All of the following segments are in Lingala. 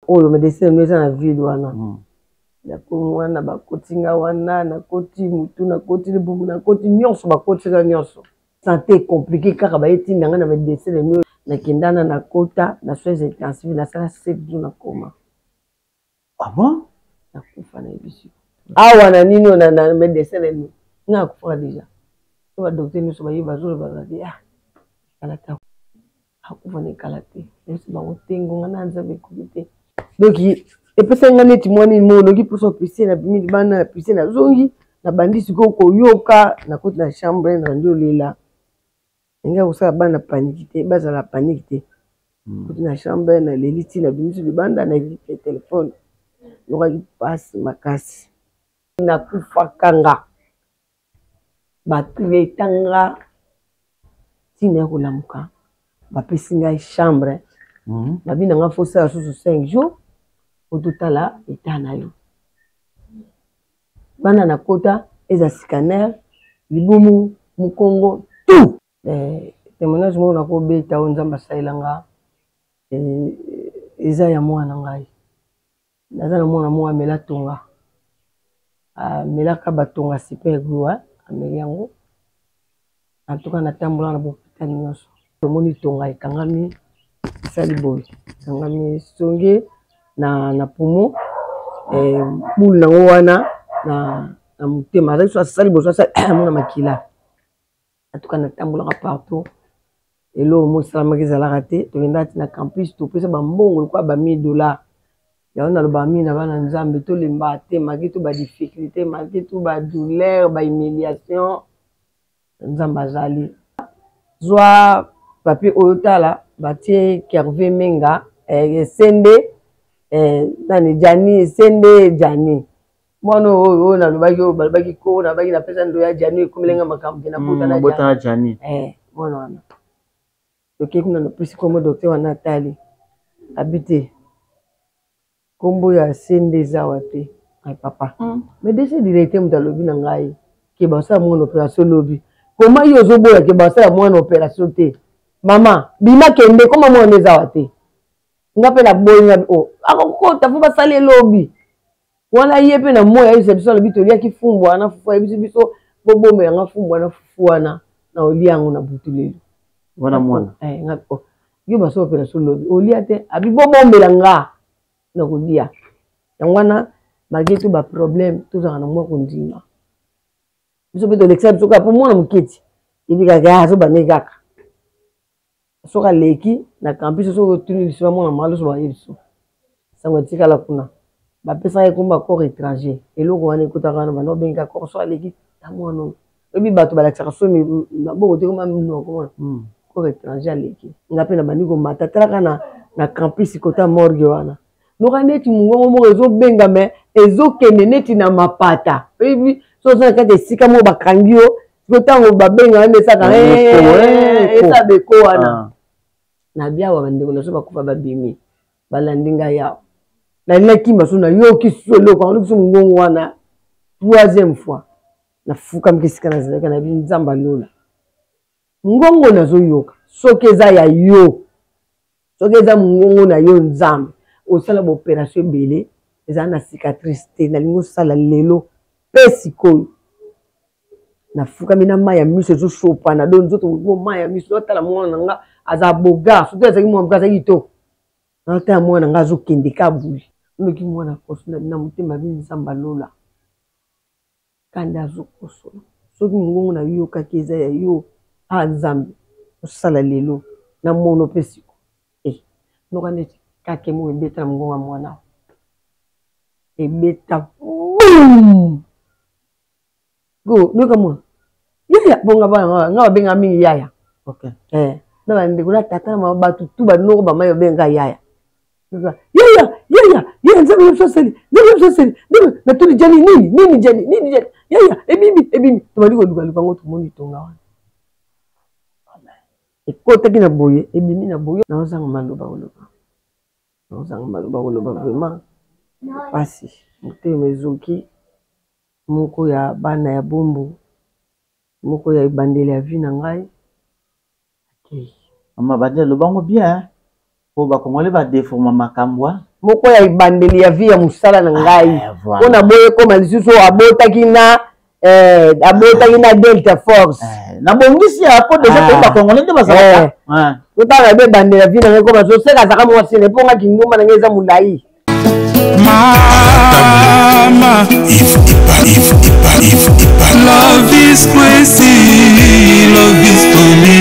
oyo médecin nous eza na ville wana ya ko wana ba kotinga wana na koti mutu na koti libumu na koti nyonso ba kotinga nyonso santé compliqué kaka ba eti ndanga na médecin nous na kindana na kota na soins intensifs na sala 7 jours na coma. Ah bon? Na kufa na bisu awa na nino na médecin nous na kufa déjà ba docteur nous ba yiba zo ba di kalata akufa ne kalate esi ba otengo ngana nzabe kubite donc epesa nga neti mwani mono ki poso piscine na bimi bana na piscine na zongi na bandisi ko yoka na koti na chambre na ndio lela nga usala bana paniquité baza la paniquité koti na chambre na leliti na bimi libanda na vite téléphone yoka ki passe makasi na kufa kanga batretanga tina ko lamuka bapesi ngai chambre babina nga fosa susu 5 jours ototala eta na yo bana na kota eza scanner libumu mukongo tout témoignage mo na ko beta o nzamba sailanga eza ya mwana ngai naza na mwana mo amela tonga amelaka batonga super glue ameli yango en tout cas natambola na bopitani nyonso tomoni tonga ekangami sali boy ekangami songe na poumon boule nango wana na motema azali so asali boso asali mona makila en tout cas natambolaka partout eloko mo esalamaki ezalaka te tokenda ti na campus topesa bambongo lokola ba $1000 yango naloba mingi na bana nzambe tolemba te maki to badifficulté maki to badouleur bahumiliation nzambe azali zwa papier oyo tala batie Kervé Menga sende nani Jani sende Jani mwana oyo nalobaki oyo balobaki ko nabaki napesa ndo ya Jani ekomelenga makambo na bota na Jani mwana wana toke kuna napesi kombo docteur wana atali abite kombo ya sende zawa te ay papa mais déjà directeur mutu alobi na ngai ke basala mwana opération lobi koma yo ozoboya ke basala mwana opération te mama bima kende koma mwana ezawa te nga mpe na boyi akokota fo basali elobi wana ye mpe na moya ayebisa biso alobi toliaki fumbu wana fufu ayebisi biso bobomba yanga fumbu wana fufu wana na olia yango na butu lelo wana mwana yo basala opération lobi olia te abi bobombela nga na kolia yango wana malgré tout baproblème tozalaka na mwa kondima biso mpe tolekisa biso kaka mpo mwana moketi ebikaka azobane kaka soki aleki na campus soki otuni liso mwana maloso baye biso sango etikala kuna bapesaka ekomba corps étranger eloko wana ekotaka wana bana obengaka corps so aleki ta mwana oyo oyebi bato balakisaka so maboko te koma minokomona corps étranger aleki nga mpe na bandi komata talaka na campus kota morgue wana noka neti mongongo moko ezobenga me ezokende neti na mapata oyebi so oza na kati esika moko bakangi yo siko ntango babenga wana esaka esa beko wana na biawa bandeko na so bakufa babimi balandi ngai awa nalaki maso na yoki so eloko ango biso mongongo wana 3e fois nafukami esika nazalaka na bi nzamba lola ngongo nazoyoka soki eza ya yo soki eza mongongo na yo nzambe osala baopération ebele eza na cicatrice te nalingi osala lelo mpe sikoyo nafukami na mai ya miso ezosopana do nzoto mai ya miso otala mwana na nga aza boga soki azalaki mwana moke azalaki to naotala mwana na nga azokende kabuli noki mwana kosola na motema bi nzamba lola kanda azokosola soki mongongo na yokaki eza ya yo nzambe osala lelo na mono mpe siko noka neti kake mo ebeta na mongongo ya mwana ebeta go noka mwana yaya bonga bana nga babenga mingi yaya na bandeko na tata na bato tu banoko bamayi babenga yaya yaya nzambe yososeli natuli jani nini jani yaya ebimi tobali kolukaluka ngo tomoni tonga wana ekotaki na boye ebimi na boye naozanga maloba koloba vraiment pasi motema ezoki moko ya bana ya bombo moko ya ebandeli ya vie na ngai mama bandeli lobango bien po bakongole badeforma makambo moko ya ibandeli ya vie ya musala na ngai mpona boye koma lisusu abotaki na Delta Force na bongisi ya po deja ko ba Congolais nde bazalaka totala be bandeli ya vie na ngai koma zoseka azaka mwasi ne mponga kindumba na ngai eza molai Mama, if love is crazy, love is for me.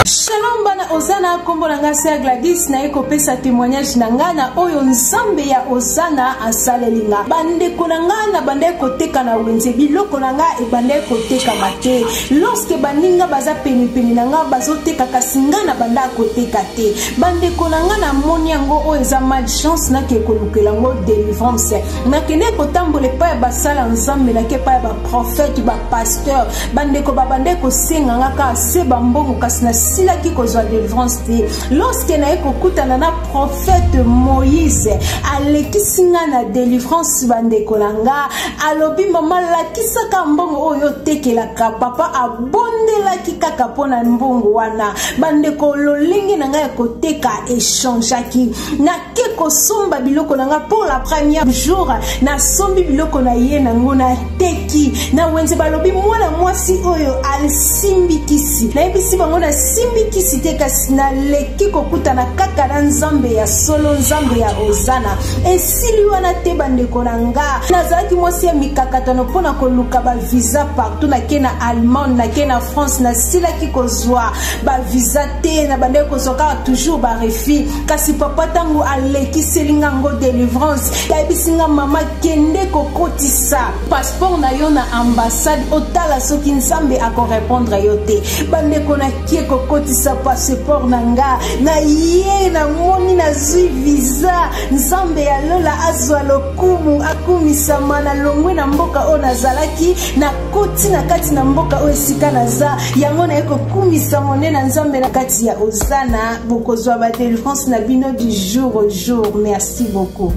Shalom bana Ozana kombo na nga Sir Gladys na eko pesa témoignage na nga na oyo nzambe ya Ozana asalelinga bandeko na nga na bande koteka na wenze biloko na nga e bande koteka mate lorsque baninga baza peni na nga bazoteka kasi nga na banda koteka te bandeko na nga na moni yango oyo eza malchance na ke kolukela ngo délivrance na kende kotambola pa ya basala nzambe na ke pa ya ba prophète ba pasteur bandeko ba bande kosenga nga ka se bambongo kasi na sila ki kozwa délivrance te lorsque na ekokutana na prophète Moïse alekisinga na délivrance bandeko nanga alobi mama lakisaka mbongo oyo tekelaka papa abondelaki kaka pona mbongo wana bandeko lolingi nanga ekoteka échangeaki na ke kosomba biloko nanga pour la première jour na sombi biloko na ye nango na teki na wenze balobi mwana mwasi oyo alsimbikisi na ebisi bango na simbikisi te kasi na leki kokutana kaka na nzambe ya solo nzambe ya Ozana esili wana te bandeko na nga nazalaki mwasi ya mikakatano mpona koluka ba visa partout na ke na Allemagne na ke na France na silaki kozwa ba visa te na bandeko kozwaka toujours ba refi kasi papa tango alekiseli ngango délivrance yabisinga mama kende kokotisa passeport na yo na ambassade otala soki nzambe akorépondre yo te bandeko na kie kokotisa passeport na nga na ye na moni na zwi visa nzambe ya lola azwa lokumu akumisama na longwe na mboka o nazalaki na koti na kati na mboka o esika naza yango na ekokumisa mone na nzambe na kati ya Ozana bokozwa ba délivrance na bino du jour au jour merci beaucoup.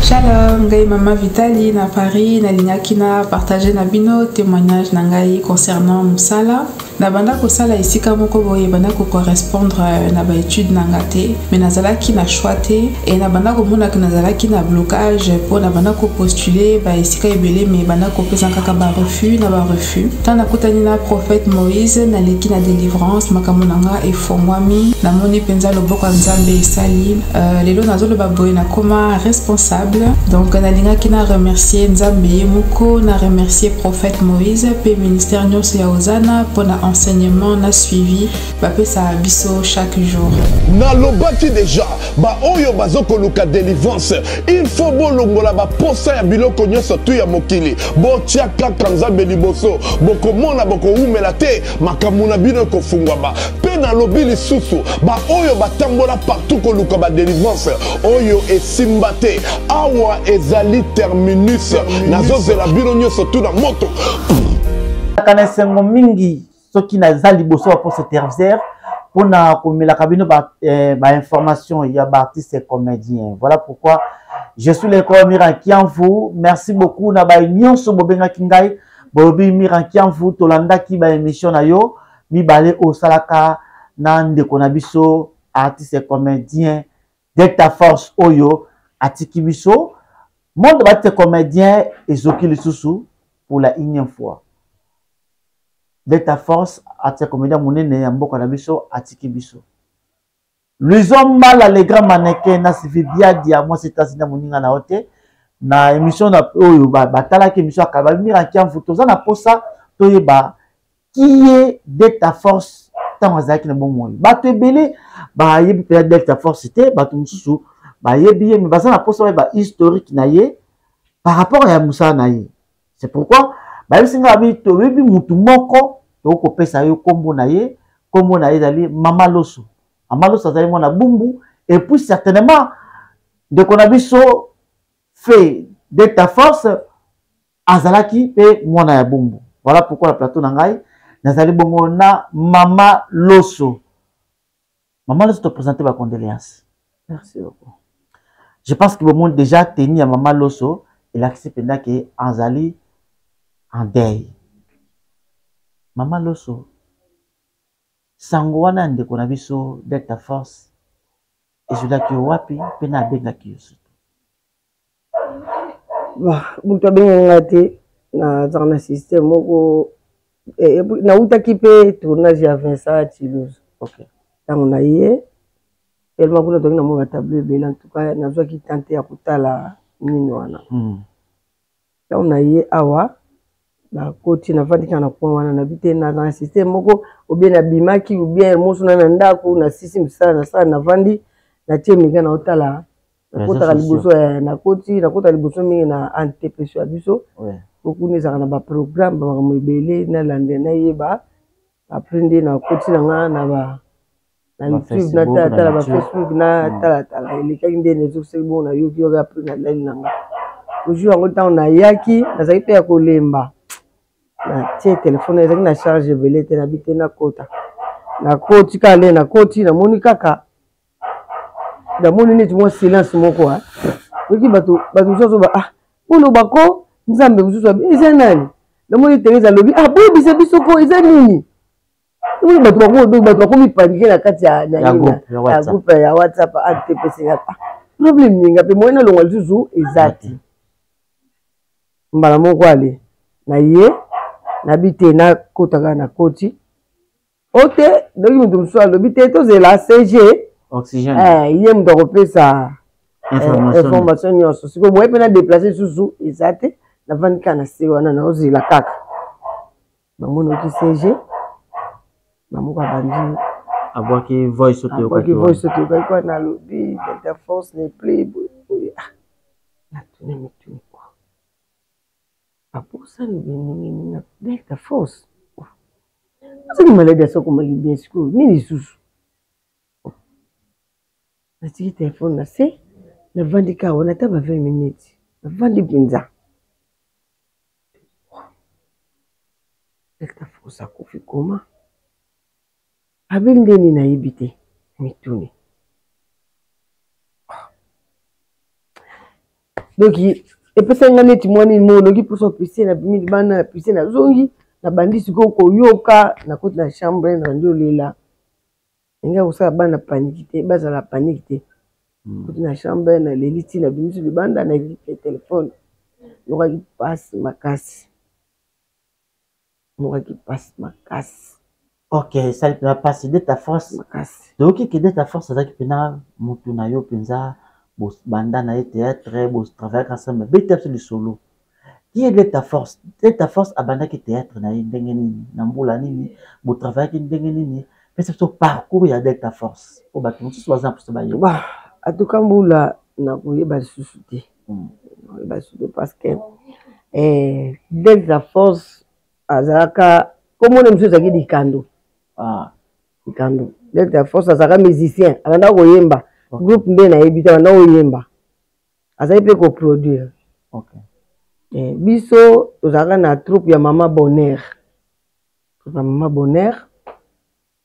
Shalom, ngai Mama Vitali na Paris, na lingaki na partager na bino témoignage na ngai concernant musala. Na banda ko sala isika moko boye banda ko correspondre na ba étude na ngate, mais nazalaki na choix te et na banda ko mona que nazalaki na blocage pour na banda ko postuler ba isika ebele mais banda ko pesa kaka ba refus na ba refus. Tant na kutani na prophète Moïse na leki na délivrance makamonanga e fongwami na moni penza loboko nzambe esali lelo nazolo ba boye na koma responsable. Donc nalinga ki na remercier nzambe moko na remercier prophète Moïse pe ministère nyonso ya Ozana pour na enseignement na suivi ba pesa biso chaque jour. Na lobaki déjà ba oyo bazoko luka délivrance il faut bolongola ba posa ya biloko nyonso tu ya mokili bo tia kaka nzambe liboso boko mona boko umela te makamuna bino ko fungwa ba pe na lobi lisusu ba oyo batambola partout ko luka ba délivrance oyo esimba te awa ezali terminus nazozela bino nyonso tu na moto kana sengo mingi soki naza liboso ba poste tertiaire pona komela kabino ba information ya ba artiste et comédien. Voilà pourquoi je suis le Miranki en vous. Merci beaucoup na ba nyonso bobenga kingai bobi Miranki en vous tolanda ki ba émission na yo mi balé au salaka na ndeko na biso artiste et comédien Delta Force oyo atiki biso monde ba comédien ezoki lisusu pour la énième fois. Delta Force atia comédien monene ya mboka na biso atiki biso. Les hommes mal les grands mannequins na sifi bien dia moi c'est tasina moninga na hote na émission na oyo batala ki émission akaba Miranki en photo za na posa toyeba qui est Delta Force tant azaki na bon moyo bato ebele ba yebi pe Delta Force te bato mususu ba yebi mais baza na posa ba historique na ye par rapport à Moussa na ye. C'est pourquoi ba yesinga bi to yebi mutu moko to ko pesa yo kombo na ye dali Mama Loso. Mama Loso azali mona bumbu et puis certainement de konabiso fait Delta Force azalaki pe mona ya bumbu. Voilà pourquoi le plateau na ngai nazali bongo na Mama Loso. Mama Loso te présenter ma condoléance. Merci beaucoup. Je pense que le monde déjà tenu à Mama Loso et l'accepte que Anzali en deuil. Mama Loso, Sangwana ndeko na biso Delta Force, et je l'ai wapi pena benga kiyosu mutu abenganga te nazaka na système moko nautaki mpe tournage ya Vincent Toulouse ntango na ye tellement kuna toki na mwa batableau ebele en tout cas nazwaki tante ya kotala nini wana ntango na ye awa bakoti navandika na point wana nabi te na système moko obien nabimaki obien moso na ndako na sisi misala nasala navandi natie mika na otala nakotaka liboso nakota liboso mingi na antepesio ya biso okuni ezaka na baprogramme bamakambo ebele nalande nayeba apres nde nakoti na nga na YouTube natala bafacebook natalatala elekaki nde nezokisaki bongo nayoki yoki apres nalali na nga ojour yango ntango nayaki nazalaki mpe ya kolemba natie telefone ezalaki na charge ebele te nabi te nakota nakoti kale nakoti namoni kaka namoni neti mwa silence moko oki bato mosusu oloba ko nzambe mosusu eza nani namoni Teresa alobi boyebisa biso ko eza nini bato bakomi panike na kati ya groupe ya WhatsApp antepesengaka problème ninga mpe moyena longa lisusu eza te mbala moko ale na ye nabi te nakotaka na koti ote doki moto mosusu alobi te tozela CG oxygène ye moto akopesa information nyonso sikoyo boye mpe na déplace lisusu eza te navandika na se wana naozela kaka bamonaki CG bamoko abandi abwaki voice oteyokaki kwa nalobi interforce ne plus natune mituni kwa aposani beningini na delta force azaki maladi asokomaki bien sikoyo nini lisusu natiki telefone na se navandi kawa nata ba 20 minutes navandi mpenza delta force akufi koma abe ndeni nayebi te mituni doki epesanga neti mwani monoki poso piscine na bimi bana piscine na zongi na bandi sikoyo koyoka nakoti na chambre na ndio lela inga kosala bana paniki te bazala paniki te koti na chambre na leliti na bimi libanda na telefone nokaki passe makasi ok ça va passer de ta force donc que de ta force ça qui pena mutu na yo penza bos banda na théâtre bos travailler ensemble bete sur le solo qui est de ta force abanda ki théâtre na ndenge nini na mbula nini bo travailler ki ndenge nini pesa so parcours ya de ta force o ba tout so exemple so ba yo atuka mbula na koyeba lisusu te koyeba lisusu parce que de ta force azalaka komona mosusu ezalaki likando likando de ta force azalaka musicien abanda koyemba groupe nde nayebi te abanda koyemba azali mpe koproduire biso tozalaka na troupe ya mama bonheur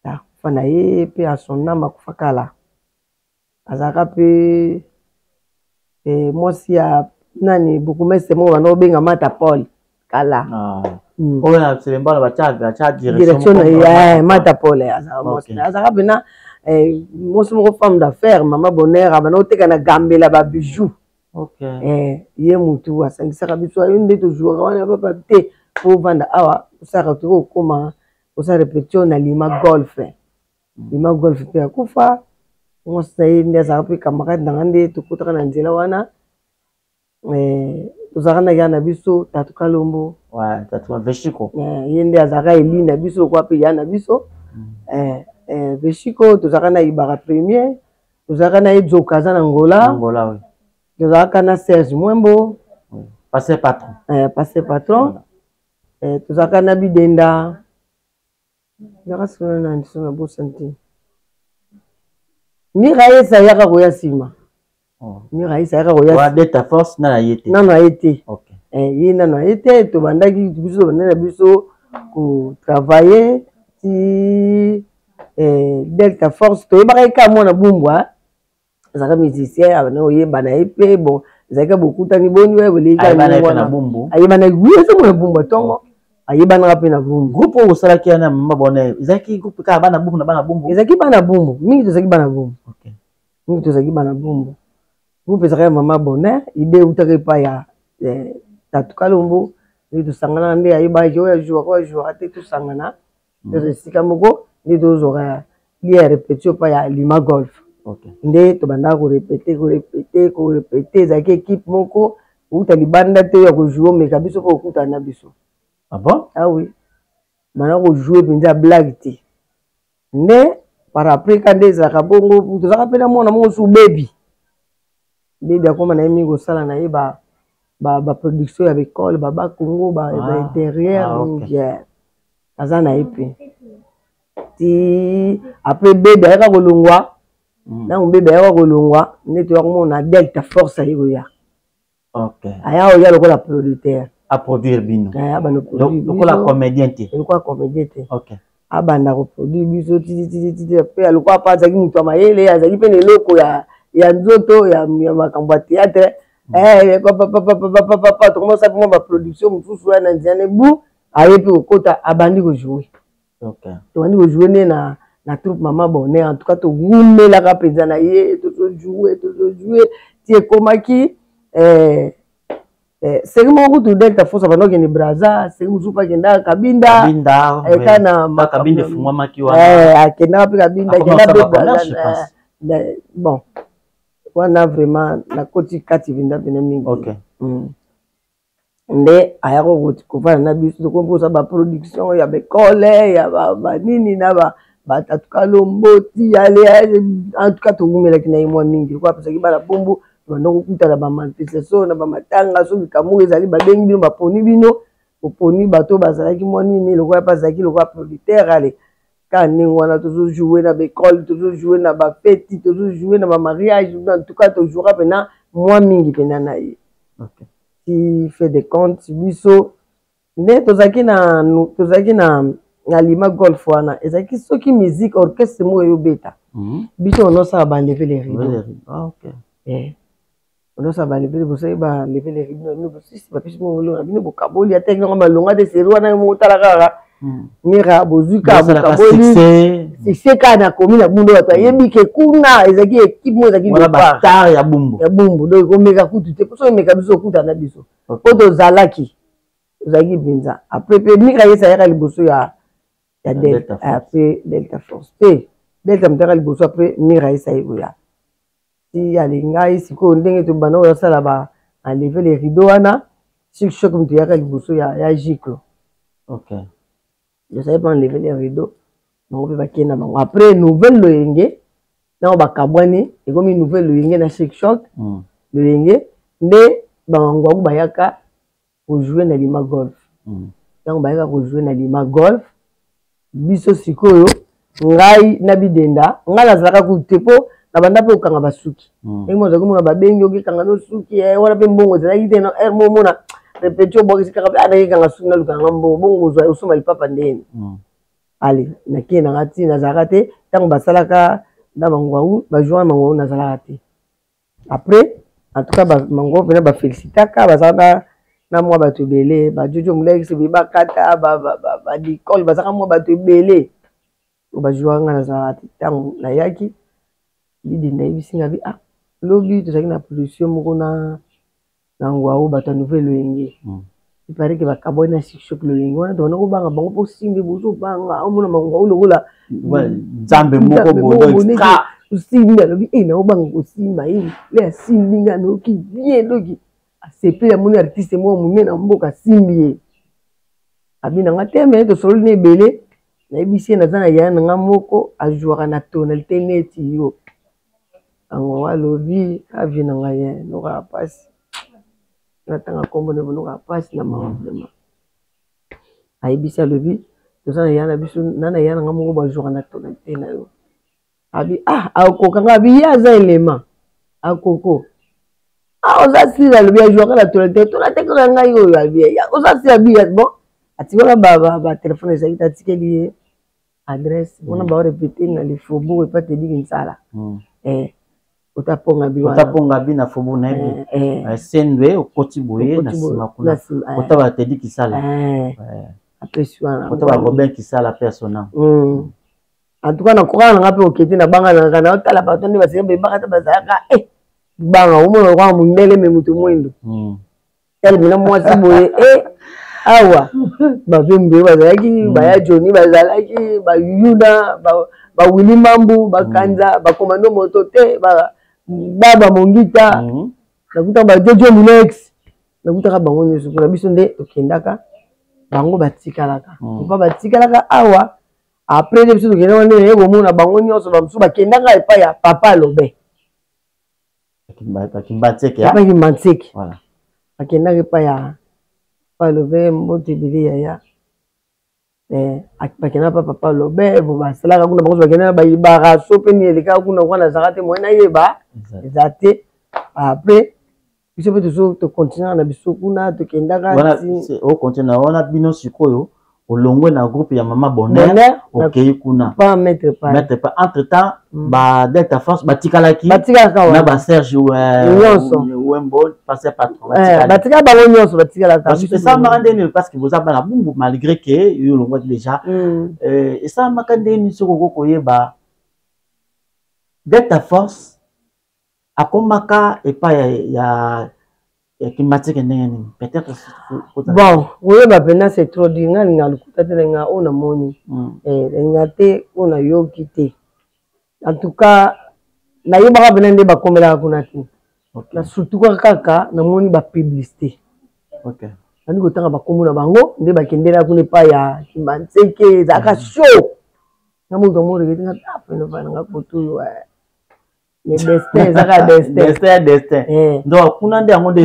akufa na ye mpe asonama akufa kala azalaka mpe mwasi ya nani bukumese moko banda kobenga Mata Paul kala direction na Mata Paul azalaka mpena mwasi moko femme d'affaires mama bonheur abanda koteka na gambela babijou ye mutu asangisaka biso yo nde tozwaka wana papa te po vanda awa osaka toki okoma osala repetition na lima golf mpe akufa mwasi na ye nde azalaka mpe camarade nanga nde tokotaka na nzela wana tozalaka na ya na biso Tatu Kalombo ye nde azalaka eli na biso lokwa mpe ya na biso Veshiko tozalaka na Ibara Premier tozalaka na ye Dzokaza na Ngola tozalaka na Serge Mwembo passé patron tozalaka na Bidenda nakasona na ndiso na bosanti Miraisa yaka koya nsima Miraisa yaka koya de ta force nana yete ye nana yete tobandaki biso tobandaki na biso kotravailler ti Delta Force toyebaka ye ka mwana bumbwa azalaka musicien abanda koyeba na ye mpe bon ezalaki bokutani boni ayebana eza mwana bumbwa ntongo ayebanaka mpe na bumbu groupe oyo osalaki wana mama bonheur ezalaki groupe kaka bana bumbu na bana bumbu ezalaki bana bumbu mingi tozalaki bana bumbu nous tous qui bana bombo vous pensez maman bonheur idée ou t'as pas ya tatu kalombo ni to sangana nde ayi ba jo ya jour ate to sangana de sika moko ni to zora li répétition pas ya lima golf nde to banda ko répéter za équipe moko ou talibanda te ya ko jouer mais kabiso ko kuta na biso. Ah bon? Ah oui. Maintenant ko jouer pinza blague te. Ne par après quand des akabongo to za pena mona mo su baby. Baby akoma na yemi ko sala na yeba ba production ya école ba Congo ba intérieur bien. Azana epi. Ti après baby aka ko longwa. Na baby aka ko longwa, ne to yakoma Delta Force ayo ya. OK. Aya oya lokola producteur. À produire bino. Aya ba no produire. Lokola comédien te. Lokola comédien te. OK. Abanda ko produire biso ti pe aloko pa zaki mutu mayele azaki pe neloko ya nzoto ya makambo ya théâtre. Papa to commence à faire ma production mususu na nziane bu aye pe okota abandi ko jouer. OK. To bandi ko jouer na troupe Maman Bonheur en tout cas to wumela ka penza na ye to jouer ti ekomaki c'est que mon goût Delta Force pendant qu'il est Brazza c'est que pas qu'il a Kabinda et kana Kabinda fumwa makiwa akenda pe Kabinda bon on a vraiment la côté kativinda benami. OK. Nde ayako ko fana na biso ko posa ba production ya école ya ba nini na ba tatukalombo ti ale en tout cas to ngumela kina imwa mingi kwa pesa kibala bombo donc kutala ba manifestation na ba matanga so bikamu ezali ba bengi bino ba poni bino oponi bato bazalaki moni ni lokwa pa zaki lokwa producteur ale kani wana toujours jouer na école toujours jouer na ba fête toujours jouer na ba mariage en tout cas toujours pena moi mingi pena na ye. OK. Qui fait des comptes biso ne tozaki na lima golf wana ezaki soki musique orchestre mo yo beta biso on sa ba lever les rideaux. Ah OK. On sa ba lever ba lever les rideaux nous si ba pisi mo lo bino bokaboli ya tekno malonga de serwa na mo talaka mira bozuka bokaboli c'est kana komi na bundo bato yebi ke kuna ezaki équipe mo ezaki de ba ya bumbu donc omeka kutu te so omeka biso kuta na biso poto zalaki ezaki binza après pe mika yesa ya liboso ya Delta après Delta Force pe Delta mtaka liboso après mira yesa ya si alinga isiko ndenge to bana ya sala ba enlever les rideaux wana sur choc mtu ya liboso ya giclo. OK. Je savais pas enlever les rideaux. Donc après nouvelle loyenge na ba kabwani et comme une nouvelle loyenge na chic choc loyenge nde bangwa ku bayaka pour jouer na lima golf. Donc bayaka pour jouer na lima golf biso sikoyo ngai na bidenda ngala zaka ku tepo na banda pe okanga basuki mo zako mona babengi okikanga no suki wana pe mbongo zaki te na mo mona répétition bokisi kaka ana kanga suki na lukanga mbongo zo usoma lipapa ndeni. Allez, na qui na ngati na zarate tant basalaka na mangwaou ba joindre mangwaou na zarate. Après en tout cas ba mangwaou venait ba félicitaka bazaka na moi ba tobele ba jojo muleki se ba kata ba dikol bazaka moi ba tobele ba joindre na zarate tant na yaki bidi na bisinga bi lobi to na production moko na ngwaou ba ta nouvelle loyenge. Il paraît que va cabona si choc le lingua donc on va bango pour simbi bozo banga on mona mango lokola zambe moko bodo extra simbi alobi na obango simba le simbi ngano ki bien doki c'est plus mon artiste moi mon na mboka simbi abina ngateme to solo ne belé na ebisi na zana ya na moko a jouer na tonalité neti yo ango alobi avina ngaye no ka passe natanga kombo ne bono ka passe na mama vraiment aibisa lobi to sana yana bisu nana yana ngamo ba jouer na tonalité na yo abi akokanga abi yaza élément akoko oza sila lobi a jouer na tonalité ko ngai yo abi oza sila bi bon atikona ba téléphone ezaki tatikeli adresse on va répéter na le faubourg et pas te dire insala otaponga bi na fobu na bi sendwe okoti boye na sima kuna otaba te di kisala après soir otaba Robin kisala personnel En tout cas, na courant na ngape okete na banga na kana otala patoni baseka be baka tabazaka banga umo kwa mundele me mutu mwendo. Tel bina mwasi boye awa ba vimbe bazalaki ba ya Johnny bazalaki ba Yuda ba Willy Mambu ba Kanza ba Komando Moto te ba Baba Mongita nakuta ba Jojo Minex nakuta ka bango nyesu kuna biso nde okendaka bango batikalaka pa batikalaka awa après de biso tokenda wana yego mona bango nyonso ba musu bakendanga epa ya papa lobe Kimbatseke papa Kimbatseke voilà bakendanga epa ya papa lobe mbote bili ya bakenda papa lobe bo basalaka kuna bango bakenda ba ibara sopeni eleka kuna kwana zakate moyena yeba ezate après biso pe to continuer na biso kuna tokendaka voilà au continuer on bino sikoyo olongwe na groupe ya Mama Bonheur okay kuna pas mettre pas entre temps ba Delta Force batikalaki na ba Serge Wembo passer patron batika ba nyonso batikalaka parce que ça makandeni parce que vous avez la bumbu malgré que yo longwe déjà et ça makandeni soko koyeba Delta Force akomaka epa ya Kimbatseke ndenge peut-être bon oui ba pena c'est trop dinga ngalukuta te nga ona moni ngate ona yokite en tout cas na yeba ka bena nde ba komela kuna ti na surtout kaka na moni ba publicité OK ani kotanga ba komuna bango nde ba kendela kuna pa ya Kimbatseke zaka show na mundo mo regete nga pena nga kotu le destin zaka destin donc kuna nde yango nde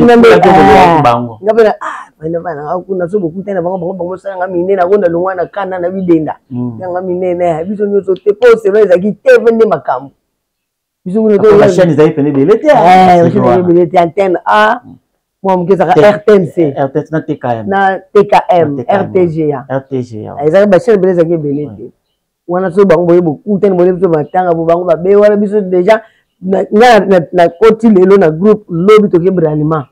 bango ngapela bana kuna so bokuta na bango sanga mine na konda longwa na kana na bidenda nga mine na biso nyoso te pose reza ki te vende makambo biso kuna to la chaîne zai pene belete chaîne belete antenne A moi mkeza RTNC na TKM na TKM RTGA ezaka ba chaîne beleza ki belete wana so bango boye bokuta ni boye biso matanga bo bango ba be wala biso déjà na koti lelo na groupe lobby toke bralima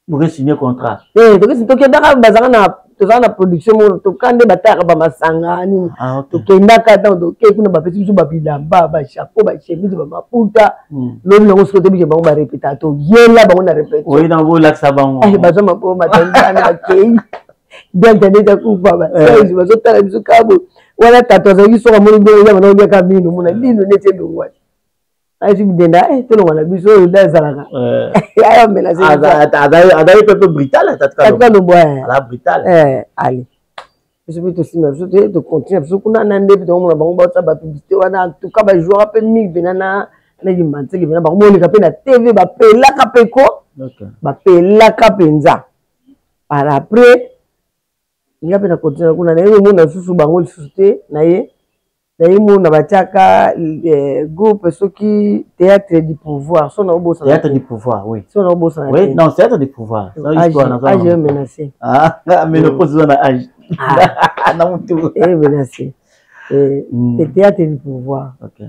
pour signer contrat toke daka bazanga na tozanga na production mo tokande bataka ba masanga nini tokendaka ta toke kuna ba pesi biso ba bilamba ba chapeau ba chemise ba maputa lobby nango siko te bike bango ba répéta to yela bango na répéter oui dans vos lacs ça bango bazo mapo matanga na kei donc ndeta kufa ba saizi bazo tala biso kabo wala tato zaki soka mo ngo ya bana ka mino mona lino nete ndongwa ayi bidenda tolonga na biso oyo dazalaka ayo mena adai pepe brutal tatka no boya la brutal allez biso bito sima biso to continue biso kuna na ndepi to mona bango ba ba publicité wana en tout cas ba joueur pe mi venana na Kimbatseke venana bango molika pe na TV ba pelaka peko ba pelaka penza par après ngape na continue kuna na yemo na susu bango susu te na ye na batiaka groupe soki théâtre du pouvoir son obosa théâtre du pouvoir oui son obosa oui non théâtre du pouvoir ça histoire na ça j'ai menacé mais le pose na âge na mutu menacé le théâtre du pouvoir OK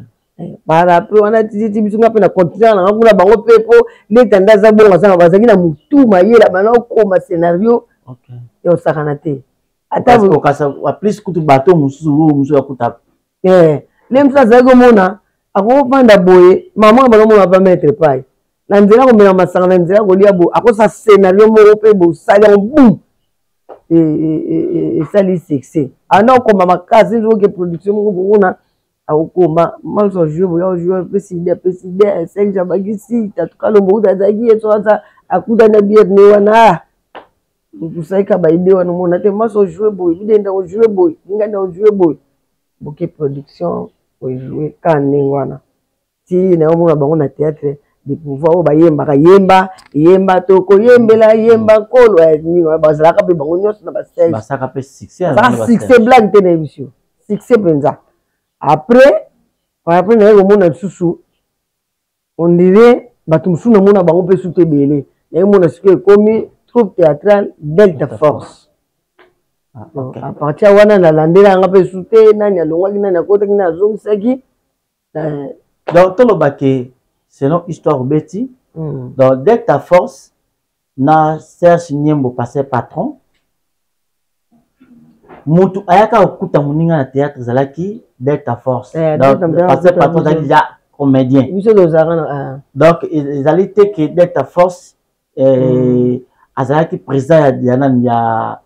par après on a dit biso ngape na continuer na ngula bango pepo les tendances bonga sana bazaki na mutu mayela bana okoma scénario OK yo sakana te ata okasa plus kutu bato musu ya kuta lem sa zako mona ako panda boye mama bana mona pa mettre pai na nzela ko mena masanga na nzela ko lia bo ako sa scénario mo pe bo sali en boum et sali succès ana ko mama kasi zo ke production mo bona ako ma mal so jouer président c'est jabagisi tatuka lo bo dazaki so sa akuda na bier ne wana kusaika ba idée wana mona te mal so jouer boy bidenda ko jouer boy nganda ko jouer boy boke production o jouer kanengwana ti na omona bango na théâtre de pouvoir o bayemba yemba to ko yembela yemba kolo ni bazalaka pe bango nyonso na bastage basaka pe succès succès blague te na émission succès penza après na omona susu on dirait bato musu na mona bango pe sute belé na omona sike komi troupe théâtrale Delta Force. À partir wana na landela nga pe sute nani alongwaki nani akotaki na azongisaki donc tolobaki selon histoire beti dans Delta Force na Serge Nyembo passé patron mutu ayaka okuta muninga na théâtre zalaki Delta Force donc parce que patron déjà comédien donc ils allaient que Delta Force azalaki président ya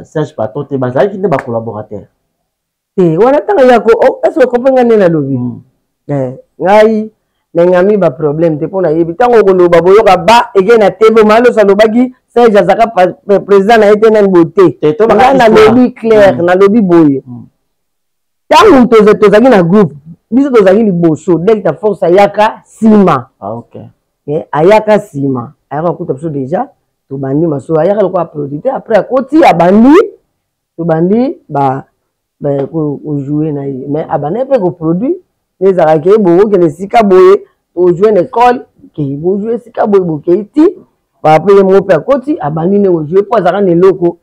Serge Patron te bazalaki nde ba collaborateur wana tanga yako est-ce que comprendre nena lobi ngai nengami ba problème te pona yebi tango koloba boyoka ba ege na TV malo salobaki Serge azaka président na été nan beauté na lobby clair na lobby boye tango tozaki na groupe biso tozaki liboso Delta Force ayaka sima ayaka sima ayaka kuta biso déjà tobandi maso ayaka lokwa producteur après akoti abandi tobandi ba jouer na ye mais abandi pe ko produit les arake bo ke le sika boye to jouer na école ke bo jouer sika boye bo ke iti ba après mo pe akoti abandi ne ko jouer po azaka ne loko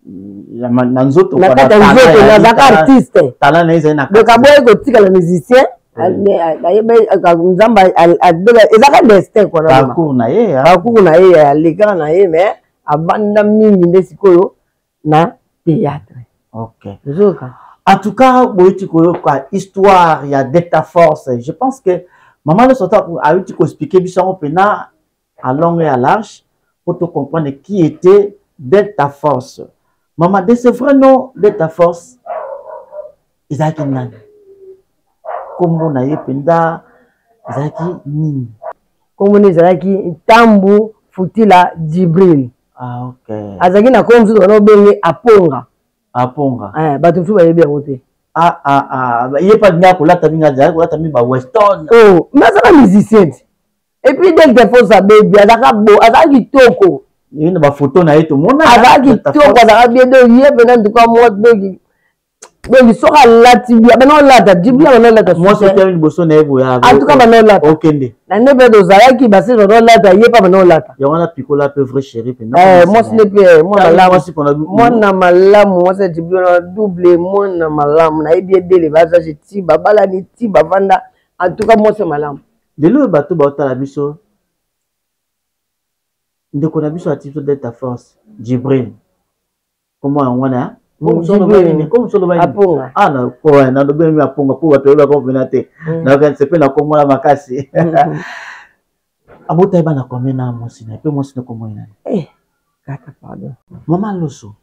na nzoto na kata nzoto na zaka artiste talent na yeza na donc aboye ko tika la musicien nzamba ezaka destin kwa parcours na ye aleka na ye mais abanda mingi nde sikoyo na théâtre en tout cas boyiti koyoka histoire ya Delta Force je pense que maman le sota a eu ko expliquer biso pena à long et à large pour te comprendre qui était Delta Force. Maman, de ce vrai nom Delta Force ezaki nani kombo na ye penda ezaki nini kombo ne ezaki Tambu Futila Jibril azaki na kombo so na benge aponga bato msu bayebi yango te ye pa dinga kolata minga azali kolata mi ba western mais azaka musicien et puis Delta Force abebi azaka kitoko ye na ba photo na ye to mona azaka kitoko azaka bien de ye pena ntuka mo donc soka lati bia bana lata Jibril bana lata moi c'est une bosso na ebo ya en tout cas bana lata okende na nebe dozalaki basi bana lata ye pa bana lata ya wana pikola peu vrai chéri pena moi c'est pe moi na malamu moi c'est Jibril na double moi na malamu na ebie dele baza je ti babala ni ti bavanda en tout cas moi c'est malamu de le bateau ba otala biso ndeko na biso atiso Delta Force Jibril comment on wana comme solo aponga na ko na dobe mi aponga po bato ba ko venate na ka se pe na ko mola makasi abota bana ko mena mosina pe mosina ko moina kaka pardon maman loso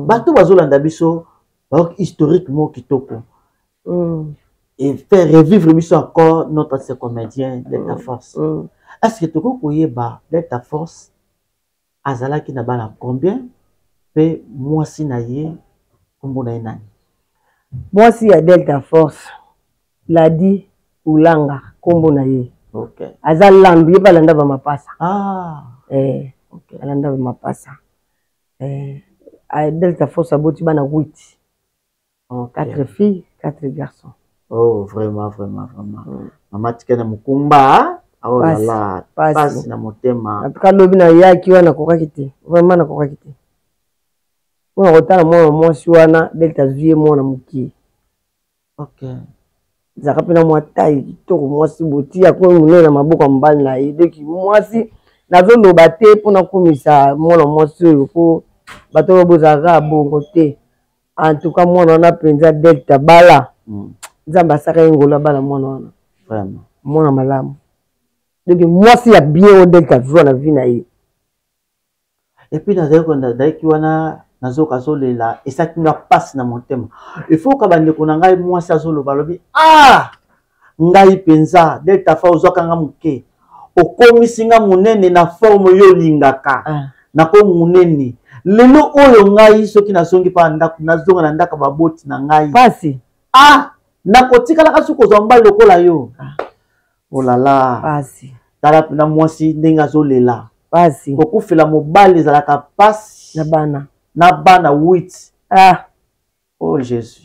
bato bazolanda biso ba historiquement kitoko et faire revivre biso encore notre ancien comédien Delta Force est-ce que tu koye ba Delta Force azalaki na bana combien pe mwasi na ye kombo na nani mwasi ya Delta Force Ladi Ulanga kombo na ye azal landu ye balanda ba mapasa alanda ba mapasa Delta Force aboti bana 8 4 filles 4 garçons vraiment mama tikana mukumba la passe na motema en tout cas lobi na yaki wana kokaki te vraiment na kokaki te on retard moi wana Delta vie moi na muki zaka pena moi taille to moi si boti ya ko munene na maboko mbali na ye donc moi si nazo loba te pona komisa moi si ko bato bozaka bongo te en tout cas moi na penza Delta bala nzamba saka ngola bala moi wana vraiment moi malamu donc moi si ya bien au Delta vie na vie na ye et puis daki wana nazoka zolela esaki nga passe na motema il faut ka bande ko ngai mwasi azoloba lobi ngai penza Delta Force ozwaka muke okomisi nga munene na forme yo lingaka na ko munene lelo oyo ngai soki nasongi pa ndako nazonga na ndaka baboti na ngai pasi na kotikala ka suko zomba lokola yo oh là là pasi tala na mwasi ndenga zolela pasi kokufela mobali zalaka pasi na bana 8 oh Jésus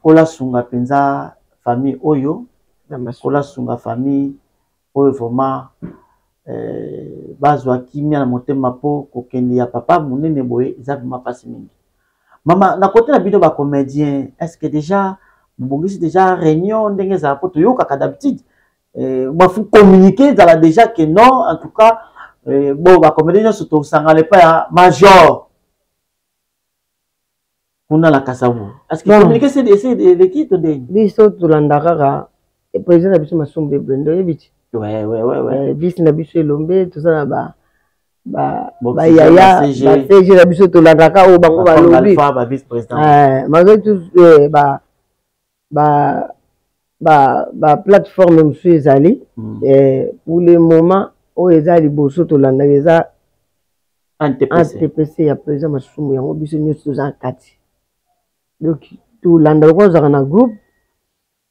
kola sunga penza famille oyo kola sunga famille oyo vraiment bazwa kimia na motema po kokende ya papa munene boye eza vraiment pasi mingi mama na côté na bino ba comédien est-ce que déjà mbongisi déjà réunion ndenge za po toyoka ka d'habitude ba faut communiquer dans la déjà que non en tout cas bon ba comédien surtout sangale pas major kuna la Kasavu. Est-ce que communiquer c'est de qui to de biso tulandaka et président na biso Masumbe Brendo yebiti ouais vice na biso Elombe tout ça ba yaya ba CG na biso tulandaka o bango ba lobi ba vice président malgré tout ba plateforme monsieur ezali pour le moment o ezali boso tolanda eza NTPC ya président Masumbe yango biso nyonso toza kati. Donc tout l'endroit où on a groupe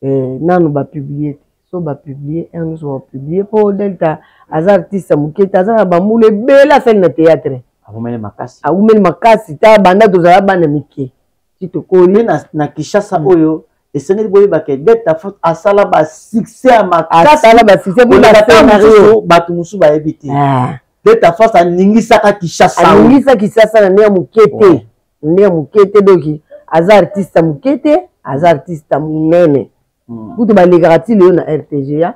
nanu ba publier so ba publier un so ba publier pour delta az artiste muketa azana ba mule bela scène na théâtre awumeli makasi ta banda tozala bana mike tito koli na Kishasa oyo esengeli boye ba ke delta faute asala ba succès makasi asala ba succès pour la scénario batu musu ba ebité delta face aningisa ka Kishasa na ne mukete ne mukete doki aza artiste mukete aza artiste munene kutu baligati leo na RTGA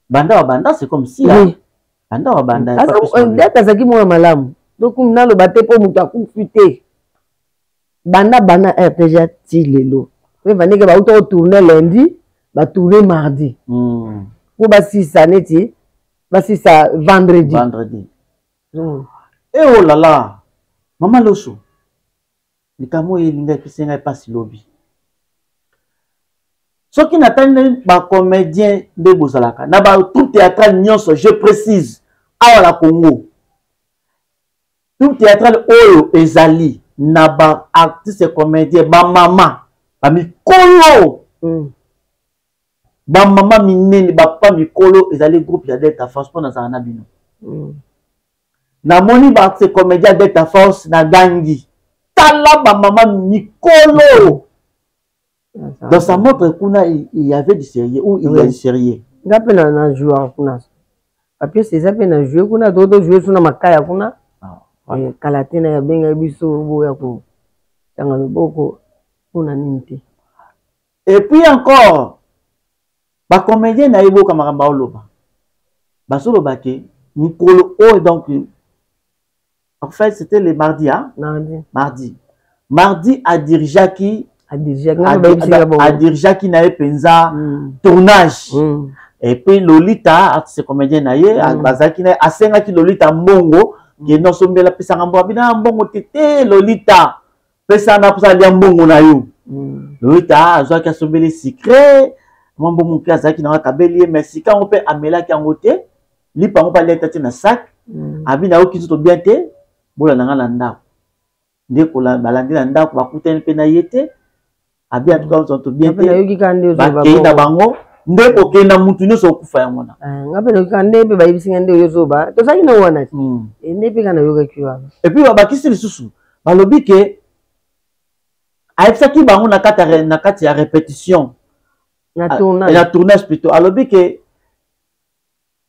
banda c'est comme si banda wa banda data zaki mwa malamu donc nalo bate po mutu akufite banda RTGA ti lelo pe vaneke ba uto tourner lundi ba tourner mardi pour basisa neti basisa vendredi et oh là là Maman Loso likamo elinga kisenga pasi lobby soki natani ba comédien de bozalaka na ba tout théâtral nyonso je précise awa la Congo tout théâtral oyo ezali na ba artiste comédien ba mama ba mikolo ba mama minene ba pa mikolo ezali groupe ya Delta Force pour na zana bino na moni ba artiste comédien Delta Force na gangi tala ba mama mikolo. Dans sa montre il y avait du sérieux ou il y a du sérieux. Ngape na joueur kuna. Papier c'est ça pe na jouer kuna dodo jouer suna makaya kuna. Kalatina ya benga biso boya ko. Tanga loboko kuna ninte. Et puis encore ba comédien na ibo kamaramba oloba. Ba solo bake mikolo o donc en fait c'était le mardi hein? Mardi à Dirjaki à Dirjaki na penza tournage et puis Lolita c'est comédien na ye bazaki na asenga ki Lolita mbongo qui non sombela pesa ngambo bina mbongo tete Lolita pesa na pesa lia mbongo na yo Lolita azaki asombeli secret mbongo muki azaki na kabeli merci quand on peut amela ki ngote lipa ngo pa leta na sac abina okizo to bien te bola nanga na ndako ndeko la balandi na ndako bakutene pe na yete abi en tout cas on to bien pe bakenda bango ndeko kenda mutu nyonso okufa yango na ngape no kande pe bayibisinga nde yozo ba to saki no wana ndepe kana yoga kiwa et puis babakisi lisusu balobi ke aipsaki bango na kati ya répétition na tournage plutôt alobi ke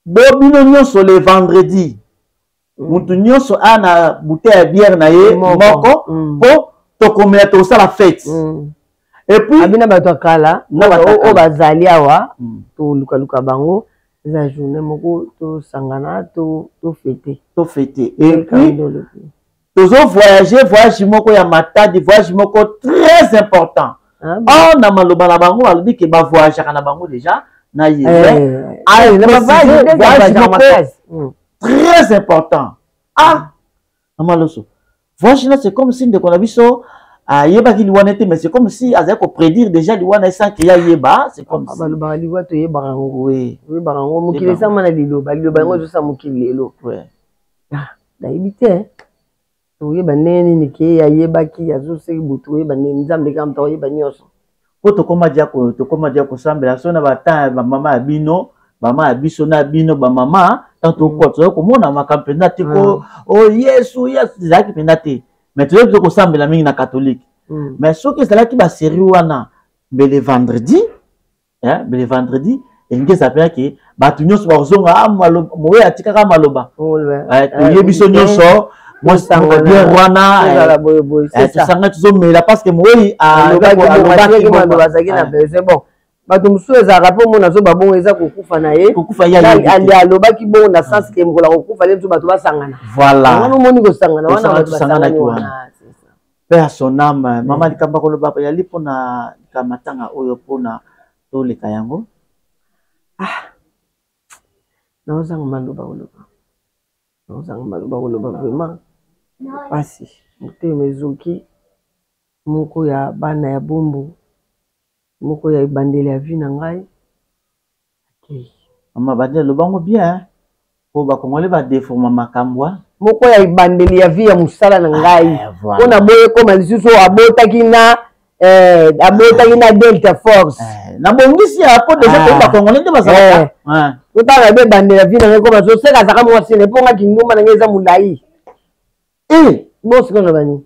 bobino nyonso le vendredi mutu nyonso ana bouteille ya bière na ye moko po tokomela tosala fête et puis abina bato kala o bazali awa to luka bango za journée moko to sangana to fêter et puis tozo voyage moko ya matadi voyage moko très important na maloba na bango alobi ke ba voyage na bango déjà na ye très important. Maman Loso. Voyage c'est comme si de qu'on a vu ça, yeba qui l'ouanete, mais c'est comme si à ko prédire déjà l'ouane sans qu'il y a yeba, c'est comme ça. Ba liwa to yeba oui. Oui barango mukile sa mana lilo, ba ngo zo sa mukile lo. Ouais. Da ibite. To yeba neni ni ke ya yeba ki ya zo se butu yeba neni nzambe kam to yeba nyoso. Po to koma dia ko sambela so na ba ta ba mama abino. Mama abiso na bino ba mama tanto ko to ko mona makampena tiko oh yesu zaki penate mais tu veux ko sambela mingi na catholique mais ce que c'est là qui ba série wana le vendredi et ça peut que ba tu nyonso ba zonga maloba moye atika ka maloba to yebiso nyonso moi sanga bien wana c'est ça nga tuzo mela parce que moye a c'est bon bato musu ezaka po mona zo babongo eza kokufa na ye kokufa ya ali alobaki bongo na sens ke mokola kokufa le bato basangana voilà wana moni kosangana wana bato basangana wana Père son âme, maman likamba koloba yali pona kamatanga oyo pona to le kayango. Ah. Naozanga maloba vraiment. Pasi. Motema ezoki moko ya bana ya bombo. Moko ya ibandeli ya vie na ngai. Okay. Mama bandeli lobango bien. Po ba kongole ba déforma makambwa. Moko ya ibandeli ya vie ya musala na ngai. Pona boye koma lisusu abotaki na Delta Force. Na bongisi hapo deja ko ba kongole nde basala. Utanga be bandeli ya vie na ngai koma so seka saka mo sene ponga kindumba na ngai za mulai. Bosi kono bani.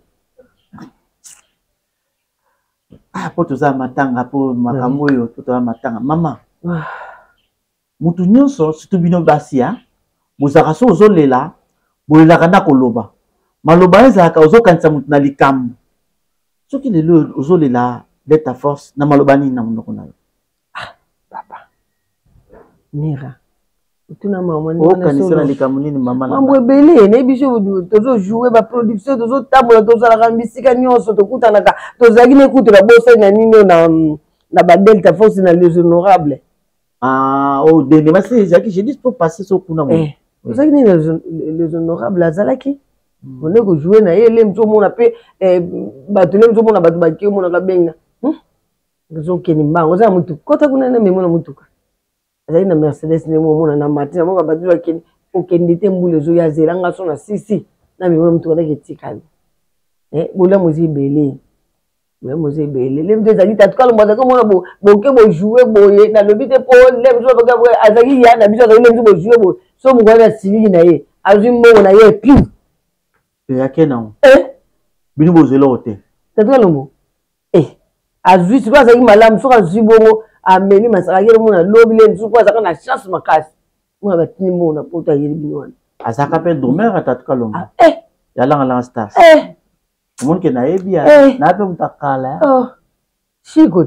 Po toza matanga po makambo yo toza matanga mama. Mutu nyonso surtout bino basi ya. Bozaka so ozolela bolelaka na koloba maloba ezalaka ozokanisa mutu na likambo soki lelo ozolela Delta Force na maloba nini na monoko na yo. Papa mira utuna mama ni okanisa na likambo nini mama na mambo ebele na biso tozo jouer ba production tozo tambola tozalaka bisika nyonso tokutanaka tozaki na ekutu na bosa na nino na ba Delta Force na les honorables. Oh dende masi j'ai dit pour passer so kuna mo. Vous savez les honorables azalaki on est jouer na ele mto mona pe batule mto mona batu bakio mona ka benga zo keni mbango za mutu kota kuna na memona mutuka azali na Mercedes ne mona na matina mo batu bakeni okendite mbule zo ya zelanga so na sisi na memona mutuka na ketikali bola mozi belé le mozi belé le mto zali tatukalo mbaza ko mona boke bo jouer boye na lobite po le mto baka azali ya na biso azali le mto bo jouer bo so mugwana siliki na ye azimbo na ye piu yake na bino bozelo hote tatua longo azwi siko azaki malamu soka azwi bongo ameli masaka yele mona lobile nsuko azaka na chance makasi mona batini mona poto ayeli bino wana azaka pe domer atatuka longo yalanga la stars mon ke na ebia na pe mutakala Chico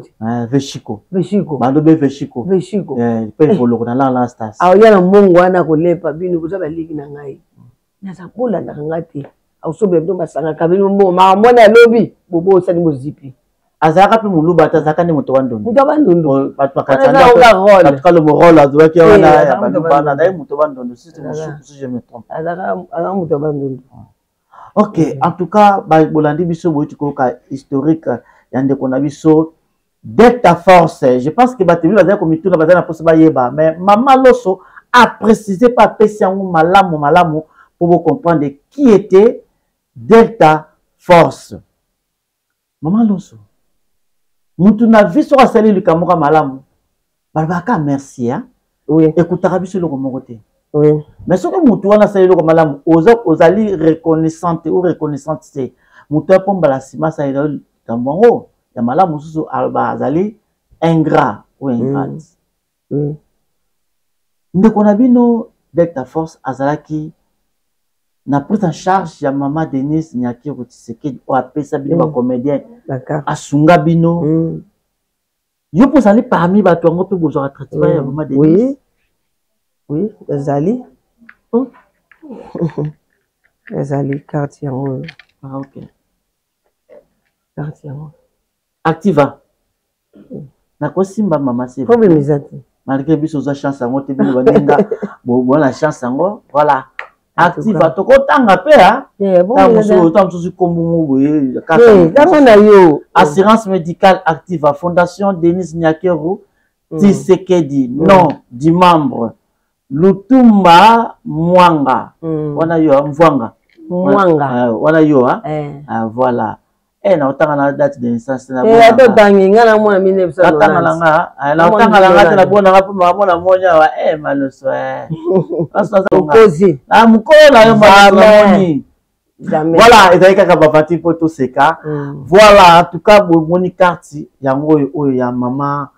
Veshiko Veshiko bando be Veshiko pe foloko na la stars awya mungu wana kolepa bino kuzaba ligi na ngai naza kola na ngati awsobe ndo masanga kabino mbo ma mona lobi bobo sani mozipi azaka pe muluba atazaka ni moto wandondo bat pakatanda katika le rôle azwaki wana ya bana dai moto wandondo si je me trompe azaka moto wandondo. Ok, en tout cas bolandi biso boyti koka historique yande kona biso Delta Force. Je pense que bateli bazali komito na bazali na posa bayeba mais Mama Loso a précisé pas pesiango malamu pour vous comprendre qui était Delta Force. Mama Loso mutu na viso asali likamoka malamu balbaka merci hein. Oui, écoutera biso le komokote. Oui. Mais ce que mutu wana asali le malamu ozali reconnaissante ou reconnaissante c'est mutu apomba la sima sa ilo tambongo ya malamu susu alba azali ingrat ou ingrat. Ndeko na bino Delta Force azalaki na prise en charge ya Mama Denise Nyakiro Tshisekedi o apesa bino ba comédien asunga bino yo po sali parmi bato ngo pe bozwa traitement ya Mama Denise. Oui azali azali quartier ngo. Ah ok. Quartier ngo Activa na kosimba mama c'est problème ezati malgré biso za chance ngo te bino baninga bo la chance ngo voilà. Activa toko tanga pe ha tamso kombo boye kaka na yo assurance médicale Activa Fondation Denise Nyakiro Tshisekedi nom du membre Lutumba Mwanga wana yo Mwanga wana yo voilà na otanga na date de naissance na bona atangi ngana mwana 1990 atanga langa la otanga langa na bona ngapo mwana monya wa Maloso asa kozi na mkola yo moni voilà ezali kaka bafati po to seka voilà en tout cas moni carte yango oyo ya Mama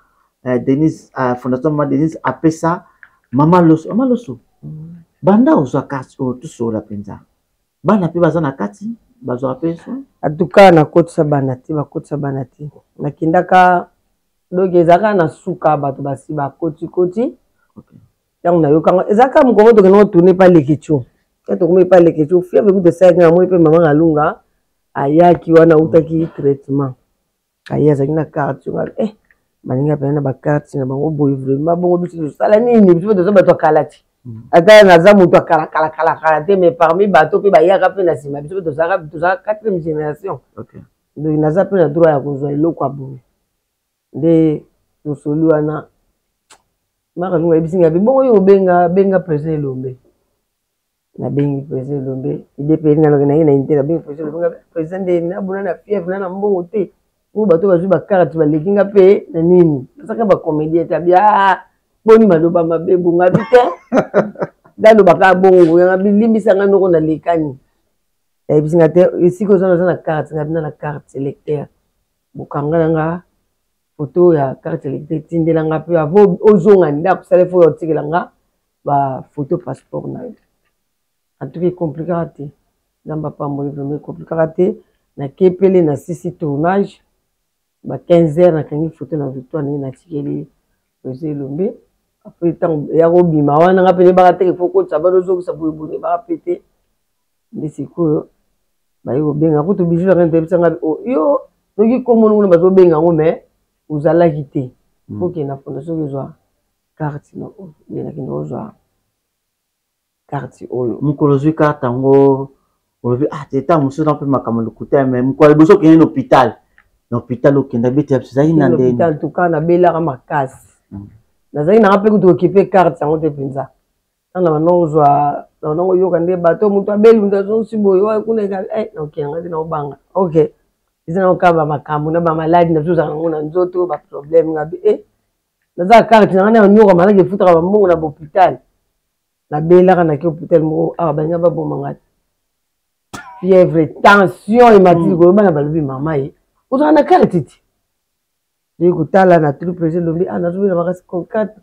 Denise Fondation Mama Denise apesa Mama Loso banda uzwa carte o to sola penza bana pe bazana kati bazo apesa atuka na kotisa banati bakotisa banati nakindaka dogezaka na suka bato basi bakoti yango na yokanga ezaka mkongo to keno tourner pas les questions quand on met pas les questions fier avec de ça na moi pe maman alunga ayaki wana utaki traitement aya azalaki na carte baninga pena na bakarte na bango boye vraiment bongo biso tosala nini biso toza bato akala ti ata naza moto akala te mais parmi bato mpe bayaka mpe na nsima biso mpe tozalaka 4e génération donc naza mpe na droit ya kozwa eloko ya boye nde tosoli wana makalunga yebisinga mpe bongo oyo benga président Elombe nabengi président Elombe ide mpe elinga naye na inte nabengi président Elombe président nde nabona na fièvre na mbongo te oyo bato bazwi bakarate baleki nga mpe na nini basaka bacomédien tabia boni maloba mabe bonga bi te dalobaka bongo yanga bilimbisanga noko na lekani ebisinga te esika oza na carte nga bina na carte électeur bokanga nanga photo ya carte électeur tindelanga mpe avo ozonga ndako sala fo otikelanga bafoto passeport na yo en tout cas complikaka te nzamba pamboli vraiment complikaka te nakepele na sisi tournage ba 15h nakangi photo na victoire naye natikeli président Elombe après ntango ya kobima wana nga pene baka teke fo kotisa banozokisa boyebone baka pete nde sikoyo baye kobenga kutu bijou na kani tebisanga yo noki komona kuna bazobenga yango mais ozalaki te foke na fondation kozwa carte na oyo ye nakende kozwa carte oyo mokolo ozwi carte yango olobi teta mosusu na mpe makambo lokuta mais mokolo liboso okende na hôpital okenda bete ya biso ezalaki na ndeni hôpital tuka nabelaka makasi nazalaki nanga mpe kutu okipe carte yango te mpenza ntango na banongo ozwa na banongo oyoka nde bato moto abeli moto azosi boye kuna nakokendanga te naobanga ok eza naokaba makambo na bamaladi na biso ozala nango na nzoto baproblème ngabi naza carte nanga na banyoka malaki efutaka bambongo na bahôpital nabelaka naki hôpital moko awa balinga babomanga fièvre tension ematiki koyo bana balobi mama ye ozala na carte ti nde kotala na tru président Elombe nazobela makasi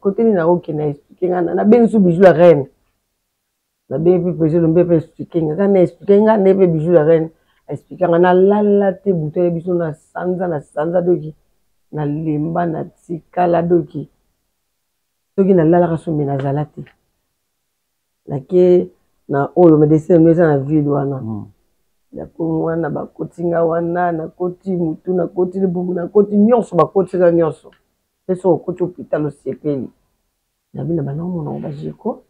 kote nini nakokende na explike nga nabengi so bijou la reine nabengi mpe président Elombe mpe explike nga kaka na explike nga nde mpe bijou la reine explike nga nalala te buto ya biso na sanza doki nalemba na tikala doki soki nalalaka so me nazala te nake na oyo medecin no eza na ville wana nakomi wana bakotinga wana nakoti mutu nakoti libumu nakoti nyonso bakotinga nyonso mpe so okoti hôpital osepeli nabina banaomonango bajeko